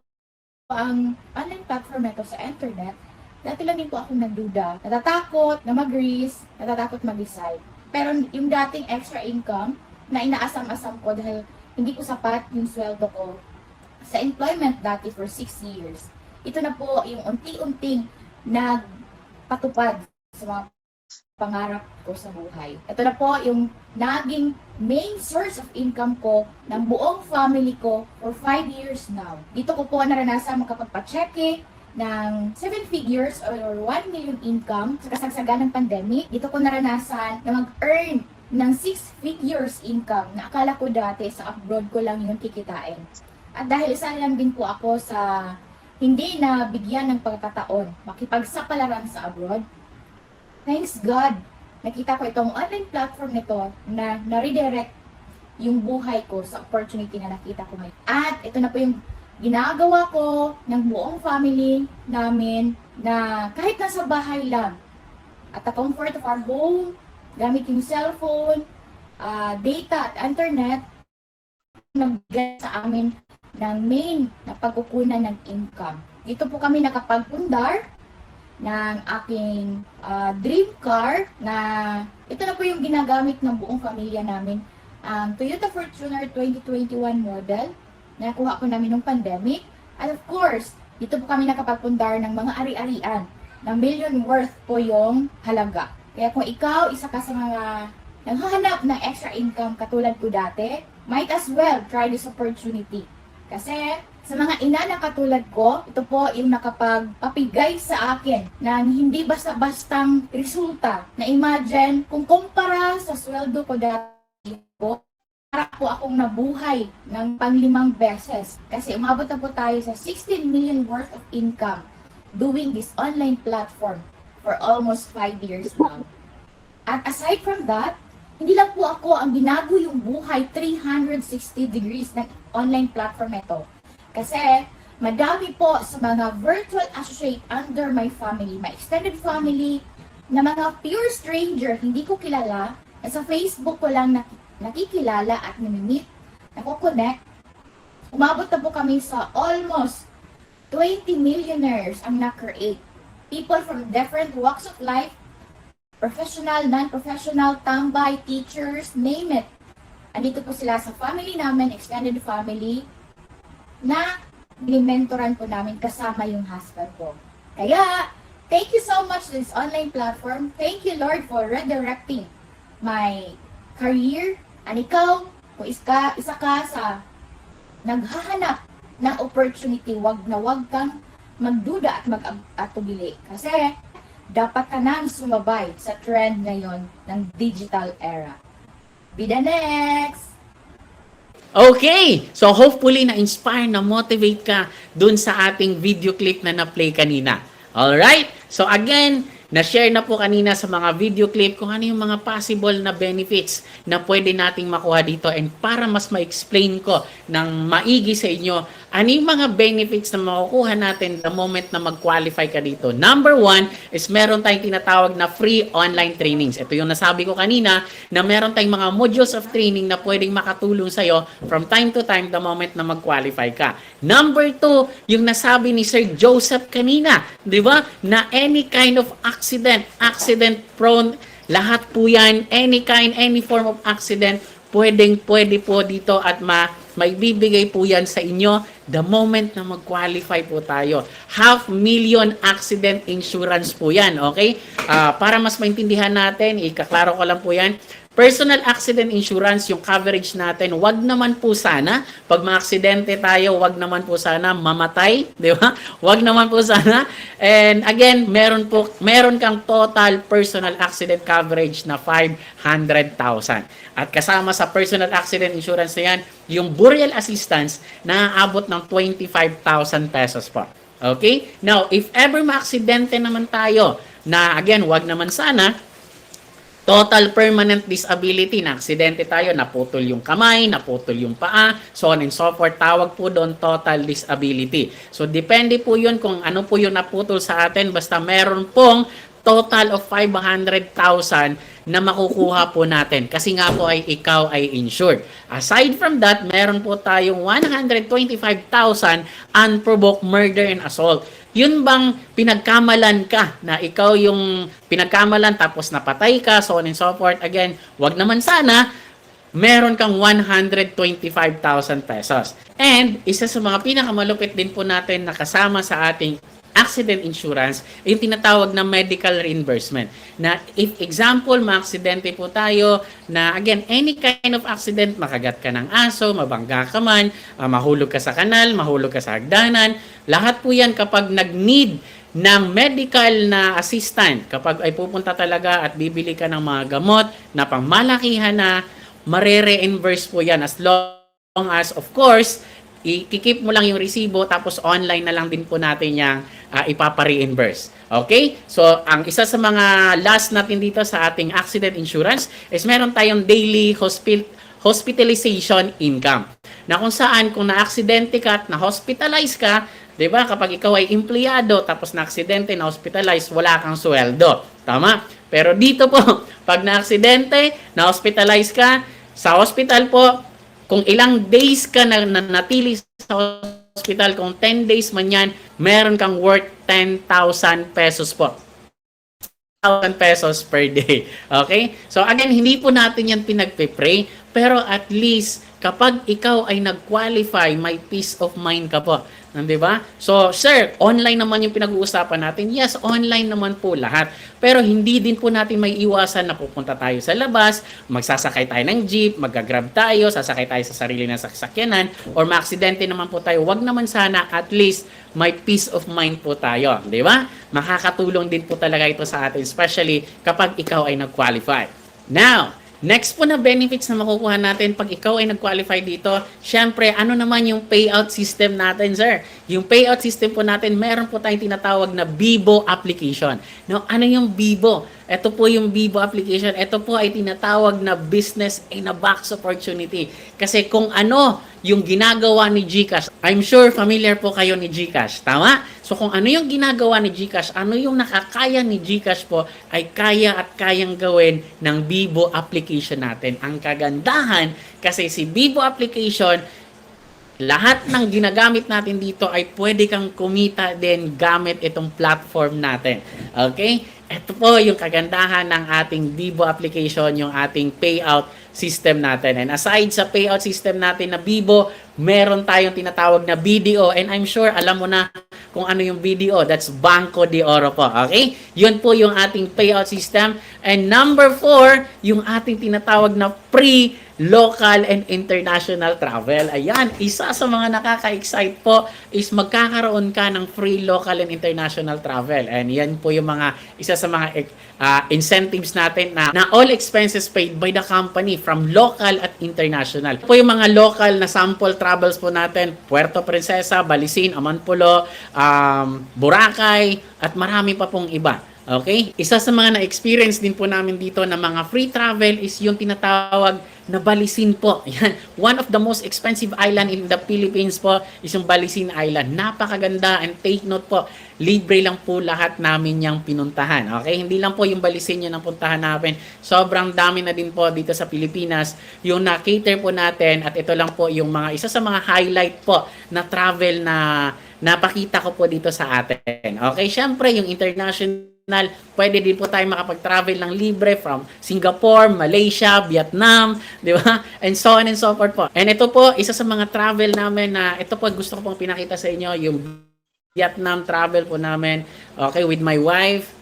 ang online platform na ito sa internet, dati lang din po akong nagduda. Natatakot na mag-risk, natatakot mag-decide. Pero yung dating extra income na inaasam-asam ko dahil hindi ko sapat yung sweldo ko sa employment dati for 6 years. Ito na po yung unti-unting nagpatupad sa mga pangarap ko sa buhay. Ito na po yung naging main source of income ko ng buong family ko for 5 years now. Dito ko po naranasan makapagpa-cheque ng 7 figures or 1 million income sa kasagsagan ng pandemic. Dito ko naranasan na mag-earn ng 6 figures income na akala ko dati sa abroad ko lang yung kikitain. At dahil isa lang din po ako sa hindi na bigyan ng pagkakataon makipagsapalaran sa abroad, thanks God, nakita ko itong online platform nito na na-redirect yung buhay ko sa opportunity na nakita ko ngayon. At ito na po yung ginagawa ko ng buong family namin na kahit nasa bahay lang, at the comfort of our home, gamit yung cellphone, data at internet, nagbigay sa amin ng main na pagkukunan ng income. Dito po kami nakapagpundar ng aking dream car na ito na po yung ginagamit ng buong pamilya namin. Ang Toyota Fortuner 2021 model na nakuha ko namin nung pandemic. And of course, dito po kami nakapagpundar ng mga ari-arian na million worth po yung halaga. Kaya kung ikaw, isa ka sa mga naghahanap ng extra income katulad ko dati, might as well try this opportunity. Kasi sa mga ina na katulad ko, ito po yung nakapagpapigay sa akin na hindi basta-bastang resulta. Na imagine, kung kumpara sa sweldo ko dati po, para po akong nabuhay ng pang-5 beses. Kasi umabot na po tayo sa 16 million worth of income doing this online platform for almost 5 years now. At aside from that, hindi lang po ako ang binago yung buhay 360 degrees ng online platform ito. Kasi madami po sa mga virtual associate under my family, my extended family, na mga pure stranger, hindi ko kilala, na sa Facebook ko lang nakikilala at nami-meet, nako-connect. Umabot na po kami sa almost 20 millionaires ang na-create. People from different walks of life, professional, non-professional, tambay, teachers, name it. Andito po sila sa family namin, extended family, na mentoran po namin kasama yung husband ko. Kaya, thank you so much to this online platform. Thank you, Lord, for redirecting my career. And ikaw, kung isa ka sa naghahanap ng opportunity, wag kang magduda at mag-atubili. Kasi, dapat ka nang sumabay sa trend ngayon ng digital era. Be the next! Okay, so hopefully na-inspire, na-motivate ka dun sa ating video clip na na-play kanina. Alright? So again, na-share na po kanina sa mga video clip kung ano yung mga possible na benefits na pwede nating makuha dito. And para mas ma-explain ko ng maigi sa inyo, ano yung mga benefits na makukuha natin the moment na mag-qualify ka dito. Number 1 is meron tayong tinatawag na free online trainings. Ito yung nasabi ko kanina na meron tayong mga modules of training na pwedeng makatulong sa'yo from time to time the moment na mag-qualify ka. Number 2, yung nasabi ni Sir Joseph kanina, di ba? Na any kind of accident prone, lahat po yan, any form of accident, pwede po dito at maibibigay po yan sa inyo the moment na mag-qualify po tayo. 500,000 accident insurance po yan, okay? Para mas maintindihan natin, ikaklaro ko lang po yan. Personal accident insurance, yung coverage natin, wag naman po sana, pag ma-aksidente tayo, wag naman po sana mamatay, di ba? Wag naman po sana. And again, meron kang total personal accident coverage na 500,000. At kasama sa personal accident insurance na yan, yung burial assistance na aabot ng 25,000 pesos po. Okay? Now, if ever ma-aksidente naman tayo, na again, wag naman sana, total permanent disability, na aksidente tayo, naputol yung kamay, naputol yung paa, so on and so forth, tawag po doon total disability. So depende po yun kung ano po yung naputol sa atin, basta meron pong total of 500,000 na makukuha po natin kasi nga po ay ikaw ay insured. Aside from that, meron po tayong 125,000 unprovoked murder and assault. Yun bang pinagkamalan ka na ikaw yung pinagkamalan tapos napatay ka, so on and so forth. Again, wag naman sana, meron kang 125,000 pesos. And isa sa mga pinakamalupit din po natin na kasama sa ating accident insurance, yung tinatawag na medical reimbursement. Na if example, ma-aksidente po tayo na again, any kind of accident, makagat ka ng aso, mabangga ka man, mahulog ka sa kanal, mahulog ka sa hagdanan, lahat po yan kapag nag-need ng medical na assistant kapag ay pupunta talaga at bibili ka ng mga gamot na pangmalakihan na, mare-reimburse po yan as long as, of course, ikikip mo lang yung resibo tapos online na lang din po natin yung ipapa-reimburse. Okay? So, ang isa sa mga last natin dito sa ating accident insurance is meron tayong daily hospitalization income. Na kung saan, kung na-aksidente ka at na-hospitalize ka, 'di ba? Kapag ikaw ay empleyado tapos na-aksidente, na-hospitalize, wala kang sweldo. Tama? Pero dito po, pag na-aksidente, na-hospitalize ka, sa hospital po, kung ilang days ka na natili sa hospital, kung 10 days man yan, meron kang worth 10,000 pesos po. 1,000 pesos per day. Okay? So again, hindi po natin yan pinagpe-pray, pero at least kapag ikaw ay nag-qualify, may peace of mind ka po. Di ba? So, sir, online naman yung pinag-uusapan natin. Yes, online naman po lahat. Pero hindi din po natin may iwasan na pupunta tayo sa labas, magsasakay tayo ng jeep, mag-grab tayo, sasakay tayo sa sarili ng sasakyanan, or ma-aksidente naman po tayo. Wag naman sana, at least may peace of mind po tayo. Di ba? Makakatulong din po talaga ito sa atin, especially kapag ikaw ay nag-qualify. Now, next po na benefits na makukuha natin pag ikaw ay nag-qualify dito, syempre, ano naman yung payout system natin, sir? Yung payout system po natin, meron po tayong tinatawag na Bibo application. Now, ano yung Bibo? Ito po yung Bibo application. Ito po ay tinatawag na business in a box opportunity. Kasi kung ano yung ginagawa ni GCash, I'm sure familiar po kayo ni GCash. Tama? So kung ano yung ginagawa ni GCash, ano yung nakakaya ni GCash po, ay kaya at kayang gawin ng Bibo application natin. Ang kagandahan, kasi si Bibo application, lahat ng ginagamit natin dito ay pwede kang kumita din gamit itong platform natin. Okay? Ito po yung kagandahan ng ating Bibo application, yung ating payout system natin. And aside sa payout system natin na Bibo, meron tayong tinatawag na BDO. And I'm sure alam mo na kung ano yung BDO. That's Banco de Oro po. Okay? Yun po yung ating payout system. And number 4, yung ating tinatawag na free local and international travel. Ayan, isa sa mga nakaka-excite po is magkakaroon ka ng free local and international travel. And yan po yung isa sa mga incentives natin na all expenses paid by the company from local at international. Po yung mga local na sample travels po natin, Puerto Princesa, Balisin, Amanpulo, Boracay, at marami pa pong iba. Okay? Isa sa mga na-experience din po namin dito na mga free travel is yung tinatawag na Balisin po. Yan. One of the most expensive island in the Philippines po is yung Balisin Island. Napakaganda, and take note po, libre lang po lahat namin yung pinuntahan. Okay? Hindi lang po yung Balisin yun ang puntahan namin. Sobrang dami na din po dito sa Pilipinas yung na-cater po natin, at ito lang po yung isa sa mga highlight po na travel na napakita ko po dito sa atin. Okay? Syempre, yung international, pwede din po tayo makapag-travel ng libre from Singapore, Malaysia, Vietnam, di ba? And so on and so forth po. And ito po, isa sa mga travel namin na ito po gusto ko pong pinakita sa inyo, yung Vietnam travel po namin, okay, with my wife.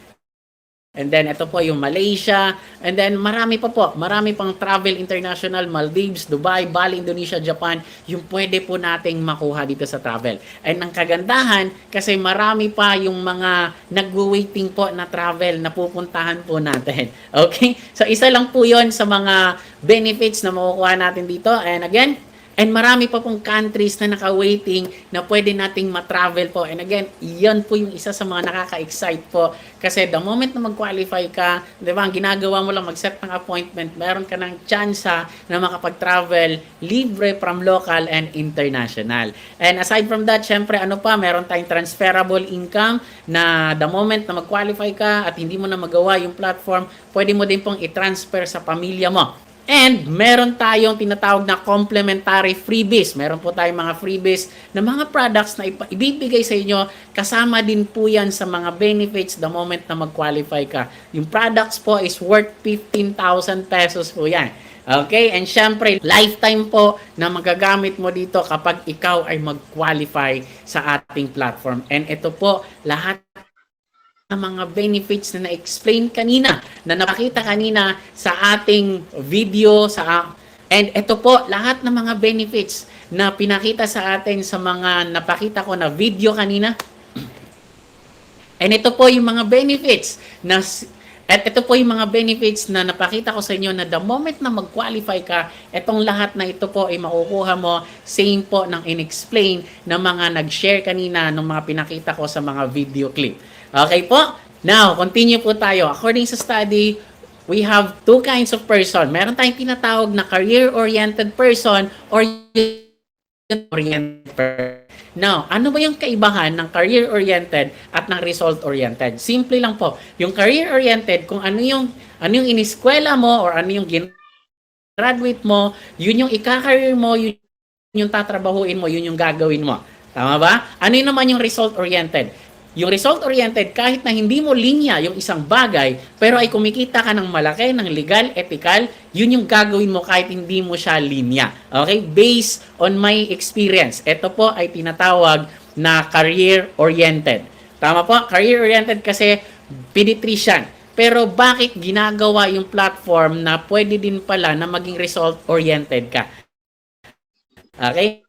And then, ito po yung Malaysia. And then, marami pa po. Marami pang travel international, Maldives, Dubai, Bali, Indonesia, Japan, yung pwede po nating makuha dito sa travel. And ang kagandahan, kasi marami pa yung mga nag-waiting po na travel na pupuntahan po natin. Okay? So, isa lang po yon sa mga benefits na makukuha natin dito. And again, and marami pa pong countries na naka-waiting na pwede nating matravel po. And again, yan po yung isa sa mga nakaka-excite po. Kasi the moment na mag-qualify ka, di ba, ang ginagawa mo lang, mag-set ng appointment, meron ka ng tsansa na makapag-travel libre from local and international. And aside from that, syempre, ano pa, meron tayong transferable income na the moment na mag-qualify ka at hindi mo na magawa yung platform, pwede mo din pong i-transfer sa pamilya mo. And meron tayong tinatawag na complementary freebies. Meron po tayong mga freebies na mga products na ibibigay sa inyo. Kasama din po yan sa mga benefits the moment na mag-qualify ka. Yung products po is worth 15,000 pesos po yan. Okay? And syempre, lifetime po na magagamit mo dito kapag ikaw ay mag-qualify sa ating platform. And ito po, lahat ang mga benefits na na-explain kanina, na napakita kanina sa ating video, and ito po, lahat ng mga benefits na pinakita sa atin sa mga napakita ko na video kanina. And ito po yung mga benefits na napakita ko sa inyo na the moment na mag-qualify ka, itong lahat na ito po ay makukuha mo, same po ng in-explain na mga nag-share kanina ng mga pinakita ko sa mga video clip. Okay po? Now, continue po tayo. According sa study, we have two kinds of person. Meron tayong tinatawag na career-oriented person or oriented person. Now, ano ba yung kaibahan ng career-oriented at ng result-oriented? Simple lang po. Yung career-oriented, kung ano yung iniskwela mo or ano yung graduate mo, yun yung ika-career mo, yun yung tatrabahuin mo, yun yung gagawin mo. Tama ba? Ano yun naman yung result-oriented? Yung result-oriented, kahit na hindi mo linya yung isang bagay, pero ay kumikita ka ng malaki, ng legal, ethical, yun yung gagawin mo kahit hindi mo siya linya. Okay? Based on my experience. Ito po ay tinatawag na career-oriented. Tama po? Career-oriented kasi pediatrician. Pero bakit ginagawa yung platform na pwede din pala na maging result-oriented ka? Okay?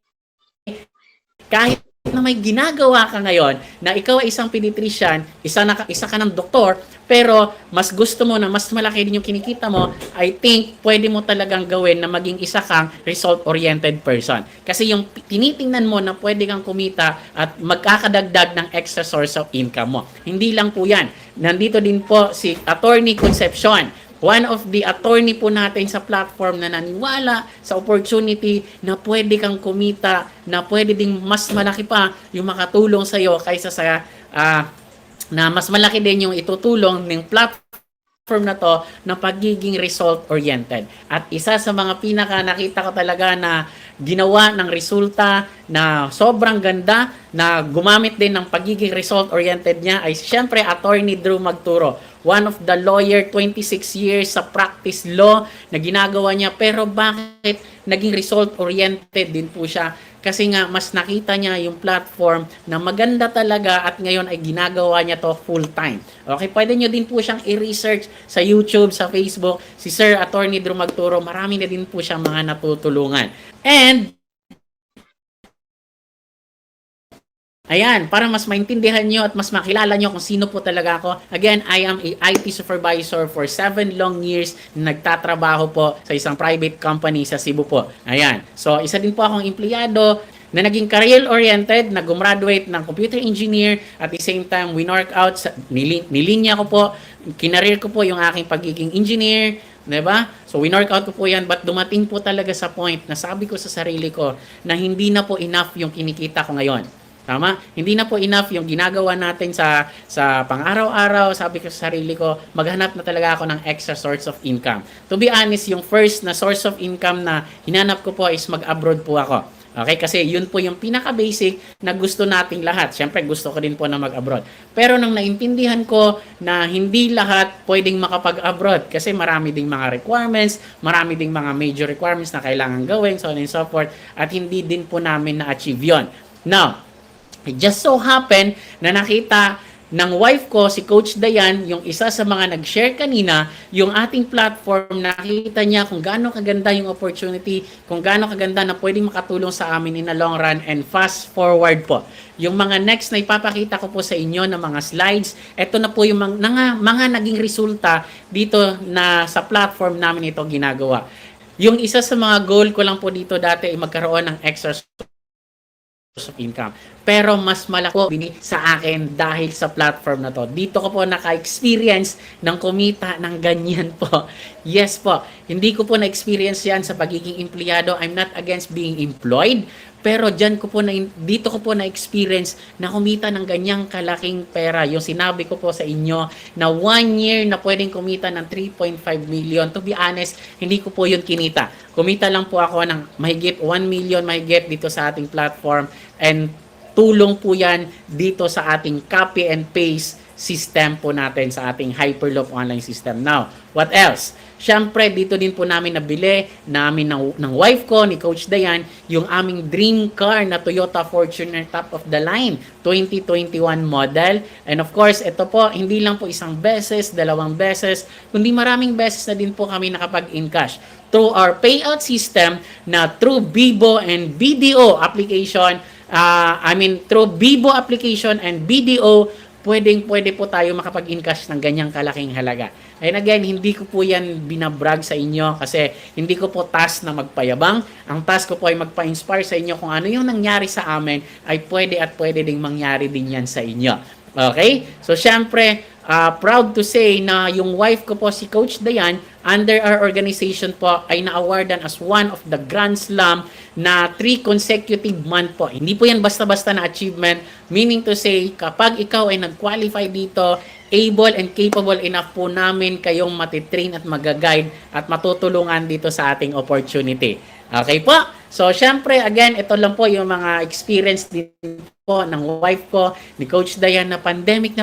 Kahit na may ginagawa ka ngayon na ikaw ay isang pediatrician, isa ka ng doktor, pero mas gusto mo na mas malaki din yung kinikita mo, I think pwede mo talagang gawin na maging isa kang result-oriented person. Kasi yung tinitingnan mo na pwede kang kumita at magkakadagdag ng extra source of income mo. Hindi lang po yan. Nandito din po si Attorney Concepcion. One of the attorney po natin sa platform na naniwala sa opportunity na pwede kang kumita, na pwede ding mas malaki pa yung makatulong sa iyo kaysa sa na mas malaki din yung itutulong ng platform na to na pagiging result-oriented. At isa sa mga pinaka nakita ko talaga na ginawa ng resulta na sobrang ganda na gumamit din ng pagiging result-oriented niya ay siyempre Attorney Drew Magturo. One of the lawyer, 26 years sa practice law na ginagawa niya. Pero bakit naging result-oriented din po siya? Kasi nga, mas nakita niya yung platform na maganda talaga at ngayon ay ginagawa niya to full-time. Okay, pwede nyo din po siyang i-research sa YouTube, sa Facebook. Si Sir Attorney Drew Magturo, marami na din po siyang mga natutulungan. And ayan, para mas maintindihan nyo at mas makilala nyo kung sino po talaga ako. Again, I am a IT supervisor for 7 long years na nagtatrabaho po sa isang private company sa Cebu po. Ayan. So, isa din po akong empleyado na naging career-oriented, na gumraduate ng computer engineer at the same time, winork out, nilinya ko po, kinareer ko po yung aking pagiging engineer, diba? So, winork out ko po yan, but dumating po talaga sa point na sabi ko sa sarili ko na hindi na po enough yung kinikita ko ngayon. Tama? Hindi na po enough yung ginagawa natin sa pang-araw-araw. Sabi ko sa sarili ko, maghanap na talaga ako ng extra source of income. To be honest, yung first na source of income na hinanap ko po is mag-abroad po ako. Okay? Kasi yun po yung pinaka-basic na gusto nating lahat. Siyempre, gusto ko din po na mag-abroad. Pero nang naintindihan ko na hindi lahat pwedeng makapag-abroad kasi marami ding mga requirements, marami ding mga major requirements na kailangan gawin, so on and so forth, at hindi din po namin na-achieve yun. Now, it just so happen na nakita ng wife ko, si Coach Dayan, yung isa sa mga nag-share kanina, yung ating platform, nakita niya kung gaano kaganda yung opportunity, kung gaano kaganda na pwedeng makatulong sa amin in the long run, and fast forward po. Yung mga next na ipapakita ko po sa inyo na mga slides, ito na po yung mga naging resulta dito na sa platform namin ito ginagawa. Yung isa sa mga goal ko lang po dito dati ay magkaroon ng extra of income. Pero mas malaki po sa akin dahil sa platform na to. Dito ko po naka-experience ng kumita ng ganyan po. Yes po, hindi ko po na-experience yan sa pagiging empleyado. I'm not against being employed. Pero dito ko po na-experience na kumita ng ganyang kalaking pera. Yung sinabi ko po sa inyo na 1 year na pwedeng kumita ng 3.5 million. To be honest, hindi ko po yun kinita. Kumita lang po ako ng mahigit 1 million mahigit dito sa ating platform. And tulong po yan dito sa ating copy and paste system po natin sa ating Hyperloop online system. Now, what else? Siyempre, dito din po namin nabili namin ng wife ko, ni Coach Dayan, yung aming dream car na Toyota Fortuner top of the line, 2021 model. And of course, ito po, hindi lang po isang beses, dalawang beses, kundi maraming beses na din po kami nakapag-in-cash through our payout system na through Bibo and BDO application, through Bibo application and BDO pwede po tayo makapag-encash ng ganyang kalaking halaga. And again, hindi ko po yan binabrag sa inyo kasi hindi ko po task na magpayabang. Ang task ko po ay magpa-inspire sa inyo kung ano yung nangyari sa amin ay pwede at pwede ding mangyari din yan sa inyo. Okay? So, syempre, proud to say na yung wife ko po, si Coach Dayan, under our organization po, ay na-awardan as one of the Grand Slam na 3 consecutive month po. Hindi po yan basta-basta na achievement. Meaning to say, kapag ikaw ay nag-qualify dito, able and capable enough po namin kayong matitrain at mag-guide at matutulungan dito sa ating opportunity. Okay po? So, syempre, again, ito lang po yung mga experience din po ng wife ko, ni Coach Dayan na pandemic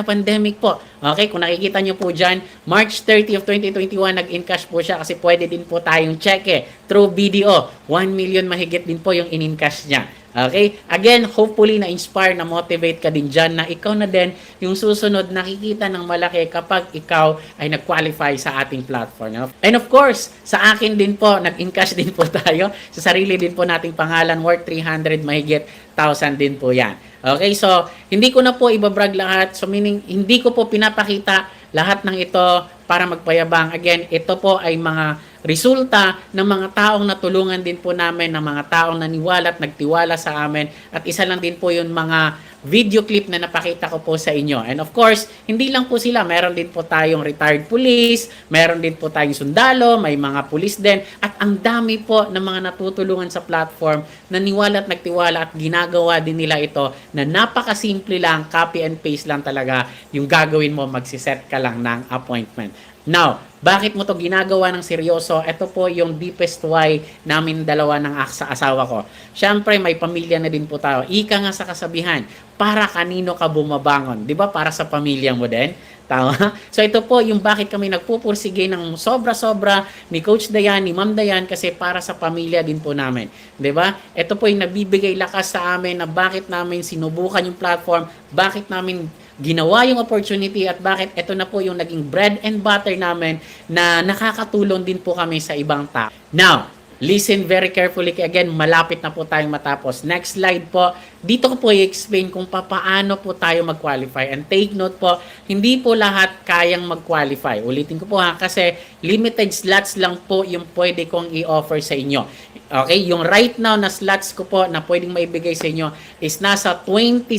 po. Okay, kung nakikita nyo po dyan, March 30 of 2021, nag-encash po siya kasi pwede din po tayong check through BDO. 1 million mahigit din po yung in-encash niya. Okay? Again, hopefully na-inspire, na-motivate ka din dyan na ikaw na din yung susunod nakikita ng malaki kapag ikaw ay nag-qualify sa ating platform. And of course, sa akin din po, nag-encash din po tayo. Sa sarili din po nating pangalan, worth 300 mahigit 1,000 din po yan. Okay? So, hindi ko na po ibabrag lahat. So, meaning, hindi ko po pinapakita lahat ng ito para magpayabang. Again, ito po ay mga resulta ng mga taong natulungan din po namin, ng mga taong naniwala at nagtiwala sa amin. At isa lang din po yung mga video clip na napakita ko po sa inyo. And of course, hindi lang po sila. Meron din po tayong retired police, meron din po tayong sundalo, may mga police din. At ang dami po ng mga natutulungan sa platform, naniwala at nagtiwala at ginagawa din nila ito na napakasimple lang, copy and paste lang talaga yung gagawin mo, magsiset ka lang ng appointment. Now, bakit mo to ginagawa ng seryoso? Ito po yung deepest why namin dalawa ng sa asawa ko. Siyempre, may pamilya na din po tayo. Ika nga sa kasabihan, para kanino ka bumabangon? Di ba? Para sa pamilya mo din. Tama? So, ito po yung bakit kami nagpupursige ng sobra-sobra ni Coach Dayan, ni Ma'am Dayan, kasi para sa pamilya din po namin. Di ba? Ito po yung nagbibigay lakas sa amin na bakit namin sinubukan yung platform, bakit namin ginawa yung opportunity at bakit ito na po yung naging bread and butter namin na nakakatulong din po kami sa ibang tao. Now, listen very carefully. Again, malapit na po tayong matapos. Next slide po. Dito ko po i-explain kung paano po tayo mag-qualify. And take note po, hindi po lahat kayang mag-qualify. Ulitin ko po kasi limited slots lang po yung pwede kong i-offer sa inyo. Okay, yung right now na slots ko po na pwedeng maibigay sa inyo is nasa 27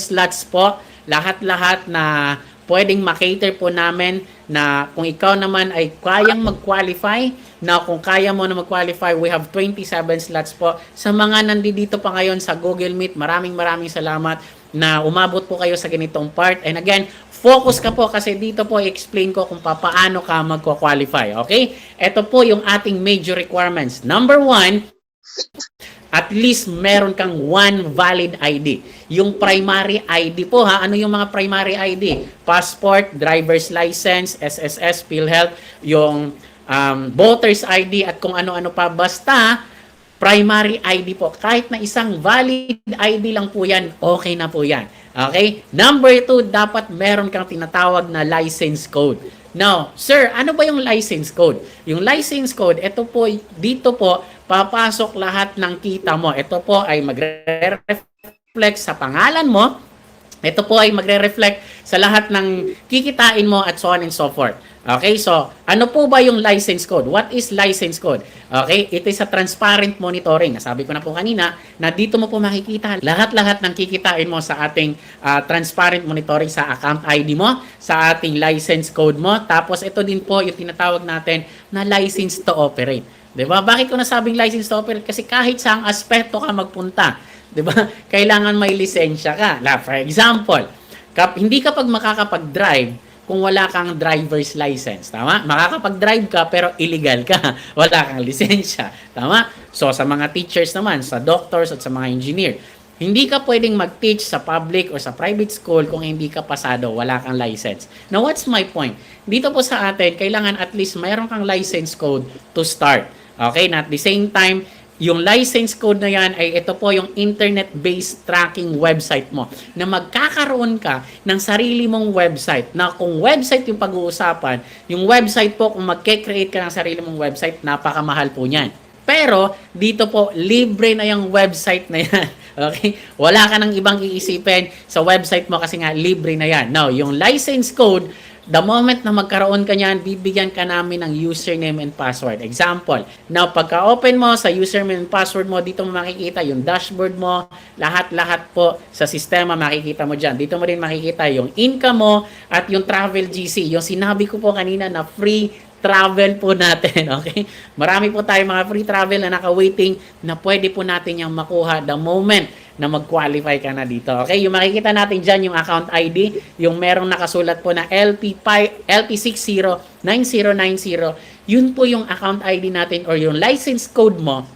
slots po. Lahat-lahat na pwedeng makater po namin na kung ikaw naman ay kayang mag-qualify, na kung kaya mo na mag-qualify, we have 27 slots po. Sa mga nandito pa ngayon sa Google Meet, maraming salamat na umabot po kayo sa ganitong part. And again, focus ka po kasi dito po i-explain ko kung paano ka mag-qualify. Okay? Ito po yung ating major requirements. Number 1, at least meron kang one valid ID. Yung primary ID po ha. Ano yung mga primary ID? Passport, driver's license, SSS, PhilHealth, yung voter's ID at kung ano-ano pa. Basta primary ID po. Kahit na isang valid ID lang po yan, okay na po yan. Okay? Number 2, dapat meron kang tinatawag na license code. Now, sir, ano ba yung license code? Yung license code, ito po, dito po, papasok lahat ng kita mo. Ito po ay magre-reflect sa pangalan mo. Ito po ay magre-reflect sa lahat ng kikitain mo at so on and so forth. Okay, so ano po ba yung license code? What is license code? Okay, it is a transparent monitoring. Nasabi ko na po kanina na dito mo po makikita lahat-lahat ng kikitain mo sa ating transparent monitoring sa account ID mo, sa ating license code mo. Tapos ito din po yung tinatawag natin na license to operate. Diba? Bakit ko nasabing license to operate? Kasi kahit saang aspeto ka magpunta, diba? Kailangan may lisensya ka. For example, hindi ka makakapag-drive kung wala kang driver's license. Tama? Makakapag-drive ka pero illegal ka. Wala kang lisensya. Tama? So, sa mga teachers naman, sa doctors at sa mga engineer, hindi ka pwedeng mag-teach sa public or sa private school kung hindi ka pasado, wala kang license. Now, what's my point? Dito po sa atin, kailangan at least mayroon kang license code to start. Okay? Na at the same time, yung license code na yan ay ito po yung internet-based tracking website mo na magkakaroon ka ng sarili mong website na kung website yung pag-uusapan, yung website po kung magke-create ka ng sarili mong website, napakamahal po niyan. Pero dito po, libre na yung website na yan. Okay? Wala ka nang ibang iisipin sa website mo kasi nga libre na yan. Now, yung license code, the moment na magkaroon ka niyan, bibigyan ka namin ng username and password. Example, now pagka-open mo sa username and password mo, dito mo makikita yung dashboard mo, lahat-lahat po sa sistema makikita mo dyan. Dito mo rin makikita yung income mo at yung travel GC. Yung sinabi ko po kanina na free travel po natin, okay? Marami po tayo mga free travel na naka-waiting na pwede po natin yung makuha the moment na mag-qualify ka na dito. Okay? Yung makikita natin dyan, yung account ID, yung merong nakasulat po na LP609090, yun po yung account ID natin or yung license code mo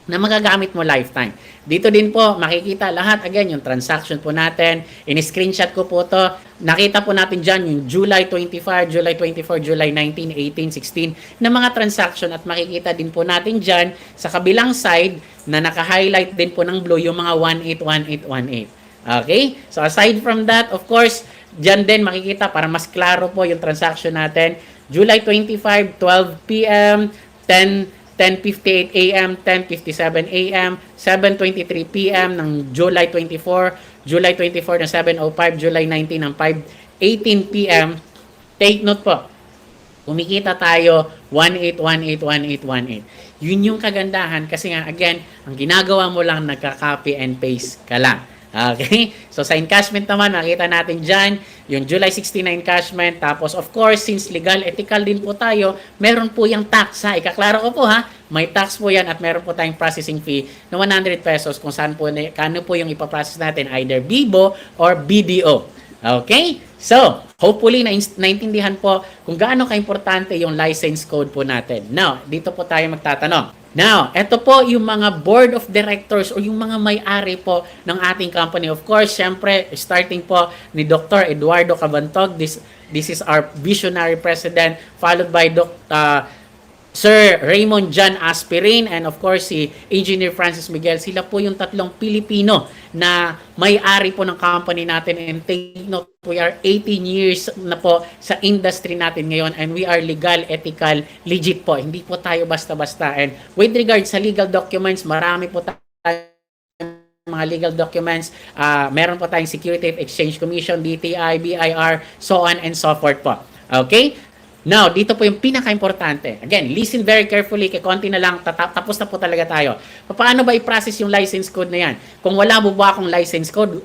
na magagamit mo lifetime. Dito din po, makikita lahat, again, yung transaction po natin. In-screenshot ko po to. Nakita po natin dyan yung July 25, July 24, July 19, 18, 16 na mga transaction at makikita din po natin dyan sa kabilang side na naka-highlight din po ng blue yung mga 181818. Okay? So aside from that, of course, dyan din makikita para mas klaro po yung transaction natin. July 25, 12 p.m., 10:58 a.m., 10:57 a.m., 7:23 p.m. ng July 24, July 24 ng 7:05, July 19 ng 5:18 p.m. Take note po, kumikita tayo 18181818. Yun yung kagandahan kasi nga, again, ang ginagawa mo lang, nagka-copy and paste ka lang. Okay? So, sa encashment naman, makita natin dyan, yung July 16 na encashment. Tapos, of course, since legal, ethical din po tayo, meron po yung tax, ha? Ikaklaro ko po, ha? May tax po yan at meron po tayong processing fee na 100 pesos kung saan po, kano po yung ipaprocess natin, either BIBO or BDO. Okay? So, hopefully, naintindihan po kung gaano ka-importante yung license code po natin. Now, dito po tayo magtatanong. Now, ito po yung mga board of directors o yung mga may-ari po ng ating company. Of course, syempre, starting po ni Dr. Eduardo Cabantog. This is our visionary president, followed by Sir Raymond John Aspirin, and of course, si Engineer Francis Miguel. Sila po yung tatlong Pilipino na may-ari po ng company natin. And take note, we are 18 years na po sa industry natin ngayon and we are legal, ethical, legit po. Hindi po tayo basta-basta. And with regards sa legal documents, marami po tayo mga legal documents. Meron po tayong Security and Exchange Commission, DTI, BIR, so on and so forth po. Okay? Now, dito po yung pinaka-importante. Again, listen very carefully, kay konti na lang, tapos na po talaga tayo. Paano ba i-process yung license code na yan? Kung wala po ba akong license code,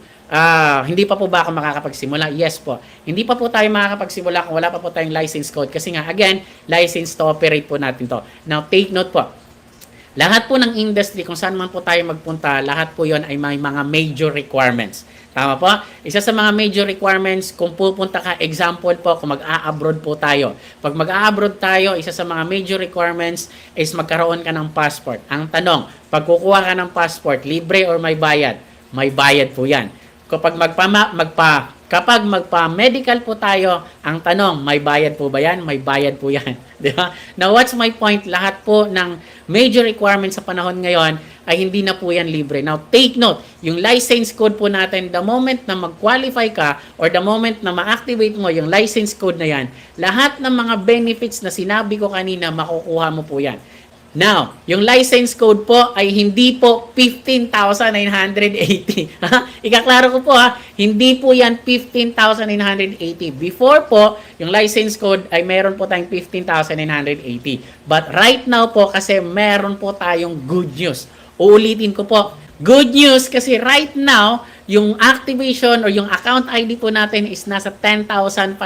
hindi pa po ba ako makakapagsimula? Yes po. Hindi pa po tayo makakapagsimula kung wala pa po tayong license code. Kasi nga, again, license to operate po natin to. Now, take note po. Lahat po ng industry, kung saan man po tayo magpunta, lahat po yon ay may mga major requirements. Tama po? Isa sa mga major requirements, kung pupunta ka, example po, kung mag-a-abroad po tayo. Pag mag-a-abroad tayo, isa sa mga major requirements is magkaroon ka ng passport. Ang tanong, pag kukuha ka ng passport, libre or may bayad? May bayad po yan. Kapag kapag magpa-medical po tayo, ang tanong, may bayad po ba yan? May bayad po yan. Di ba? Now, what's my point? Lahat po ng major requirements sa panahon ngayon ay hindi na po yan libre. Now, take note, yung license code po natin, the moment na mag-qualify ka or the moment na ma-activate mo yung license code na yan, lahat ng mga benefits na sinabi ko kanina, makukuha mo po yan. Now, yung license code po ay hindi po 15,980. Ikaklaro ko po hindi po yan 15,980. Before po, yung license code ay meron po tayong 15,980. But right now po, kasi meron po tayong good news. Uulitin ko po, good news kasi right now, yung activation or yung account ID po natin is nasa 10,500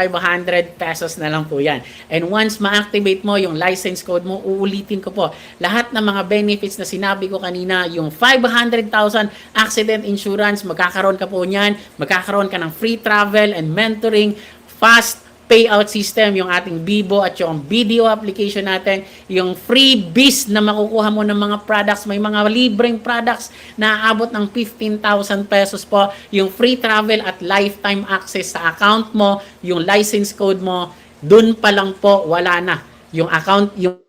pesos na lang po yan. And once ma-activate mo yung license code mo, uulitin ko po, lahat ng mga benefits na sinabi ko kanina, yung 500,000 accident insurance, magkakaroon ka po niyan, magkakaroon ka ng free travel and mentoring, fast payout system, yung ating BIBO at yung BDO application natin, yung freebies na makukuha mo ng mga products, may mga libreng products na aabot ng 15,000 pesos po, yung free travel at lifetime access sa account mo, yung license code mo, dun pa lang po, wala na. Yung account, yung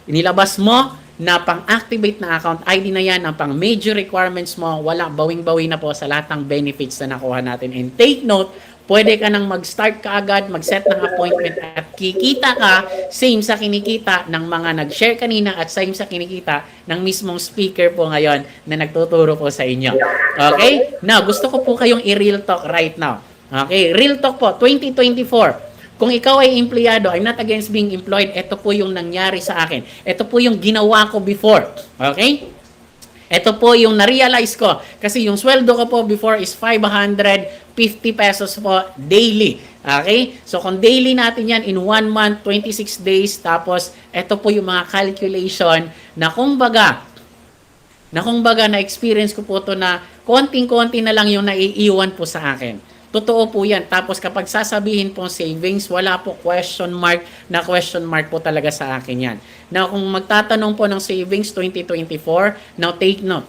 nilabas mo, na pang-activate na account ID na yan, ang pang-major requirements mo, wala, bawing-bawi na po sa lahat ng benefits na nakuha natin. And take note, pwede ka nang mag-start ka agad, mag-set ng appointment at kikita ka, same sa kinikita ng mga nag-share kanina at same sa kinikita ng mismong speaker po ngayon na nagtuturo po sa inyo. Okay? Now, gusto ko po kayong i-real talk right now. Okay? Real talk po, 2024. Kung ikaw ay empleyado, I'm not against being employed, ito po yung nangyari sa akin. Ito po yung ginawa ko before. Okay? Ito po yung na-realize ko. Kasi yung sweldo ko po before is 550 pesos po daily. Okay? So kung daily natin yan in 1 month, 26 days, tapos ito po yung mga calculation na kung baga na-experience ko po to na konting-konti na lang yung naiiwan po sa akin. Totoo po yan. Tapos kapag sasabihin po savings, wala po question mark po talaga sa akin yan. Now, kung magtatanong po ng savings 2024, now take note.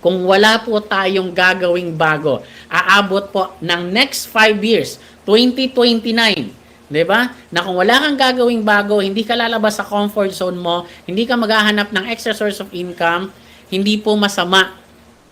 Kung wala po tayong gagawing bago, aabot po ng next 5 years, 2029. Diba? Na kung wala kang gagawing bago, hindi ka lalabas sa comfort zone mo, hindi ka maghahanap ng extra source of income, hindi po masama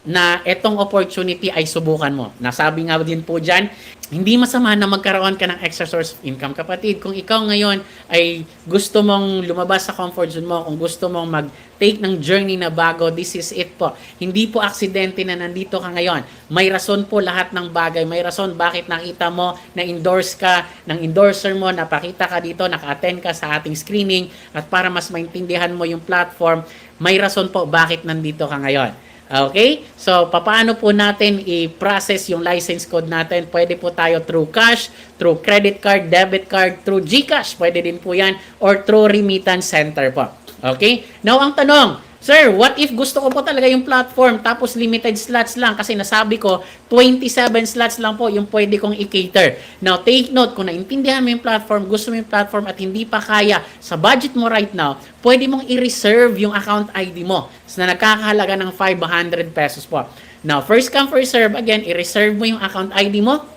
na etong opportunity ay subukan mo. Nasabi nga din po dyan, hindi masama na magkaroon ka ng extra source of income. Kapatid, kung ikaw ngayon ay gusto mong lumabas sa comfort zone mo, kung gusto mong mag-take ng journey na bago, this is it po. Hindi po aksidente na nandito ka ngayon. May rason po lahat ng bagay. May rason bakit nakita mo, na-endorse ka ng endorser mo, napakita ka dito, naka-attend ka sa ating screening, at para mas maintindihan mo yung platform, may rason po bakit nandito ka ngayon. Okay? So, paano po natin i-process yung license code natin? Pwede po tayo through cash, through credit card, debit card, through GCash. Pwede din po yan. Or through remittance center po. Okay? Now, ang tanong, Sir, what if gusto ko po talaga yung platform tapos limited slots lang? Kasi nasabi ko, 27 slots lang po yung pwede kong i-cater. Now, take note, kung naintindihan mo yung platform, gusto mo yung platform at hindi pa kaya sa budget mo right now, pwede mong i-reserve yung account ID mo na nagkakahalaga ng 500 pesos po. Now, first come, first serve, again, i-reserve mo yung account ID mo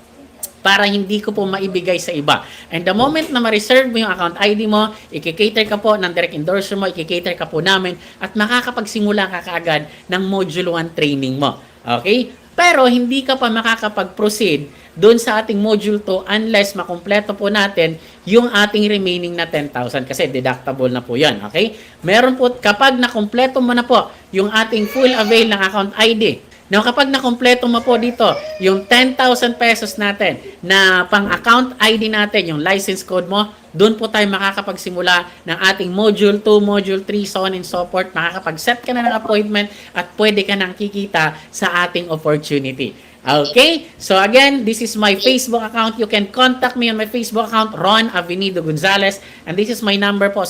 para hindi ko po maibigay sa iba. And the moment na ma-reserve mo yung account ID mo, i-cater ka po ng direct endorser mo, i-cater ka po namin, at makakapagsimula ka kaagad ng Module 1 training mo. Okay? Pero hindi ka pa makakapag-proceed doon sa ating Module 2 unless makumpleto po natin yung ating remaining na 10,000 kasi deductible na po yan. Okay? Meron po, kapag nakumpleto mo na po yung ating full avail ng account ID, now, kapag nakompleto mo po dito, yung 10,000 pesos natin na pang-account ID natin, yung license code mo, doon po tayo makakapagsimula ng ating Module 2, Module 3, so on and so forth. Makakapag-set ka na ng appointment at pwede ka nang kikita sa ating opportunity. Okay? So again, this is my Facebook account. You can contact me on my Facebook account, Ron Avenido Gonzales. And this is my number po,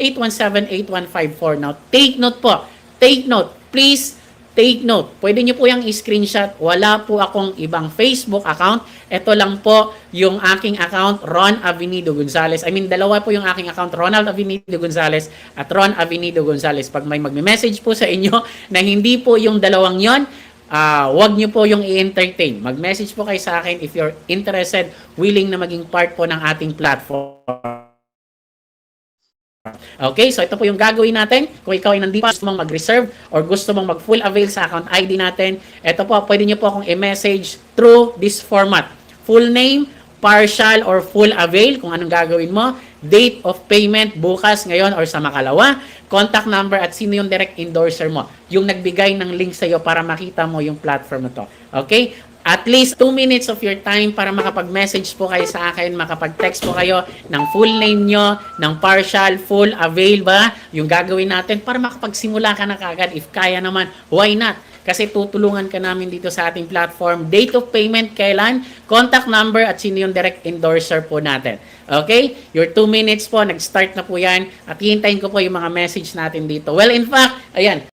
0927-817-8154. Now, take note po. Take note. Please, take note, pwede nyo po yung i-screenshot. Wala po akong ibang Facebook account. Ito lang po yung aking account, Ron Avenido Gonzales. I mean, dalawa po yung aking account, Ronald Avenido Gonzales at Ron Avenido Gonzales. Pag may magme-message po sa inyo na hindi po yung dalawang yon, wag nyo po yung i-entertain. Mag-message po kayo sa akin if you're interested, willing na maging part po ng ating platform. Okay, so ito po yung gagawin natin. Kung ikaw ay nandito, gusto mong mag-reserve or gusto mong mag-full avail sa account ID natin, ito po, pwede nyo po akong i-message through this format. Full name, partial or full avail, kung anong gagawin mo, date of payment, bukas, ngayon, or sa makalawa, contact number at sino yung direct endorser mo, yung nagbigay ng link sa iyo para makita mo yung platform na to. Okay? At least 2 minutes of your time para makapag-message po kayo sa akin, makapag-text po kayo ng full name nyo, ng partial, full, avail ba, yung gagawin natin para makapagsimula ka na kagad. If kaya naman, why not? Kasi tutulungan ka namin dito sa ating platform. Date of payment, kailan, contact number, at sino yung direct endorser po natin. Okay? Your 2 minutes po, nag-start na po yan. At hihintayin ko po yung mga message natin dito. Well, in fact, ayan,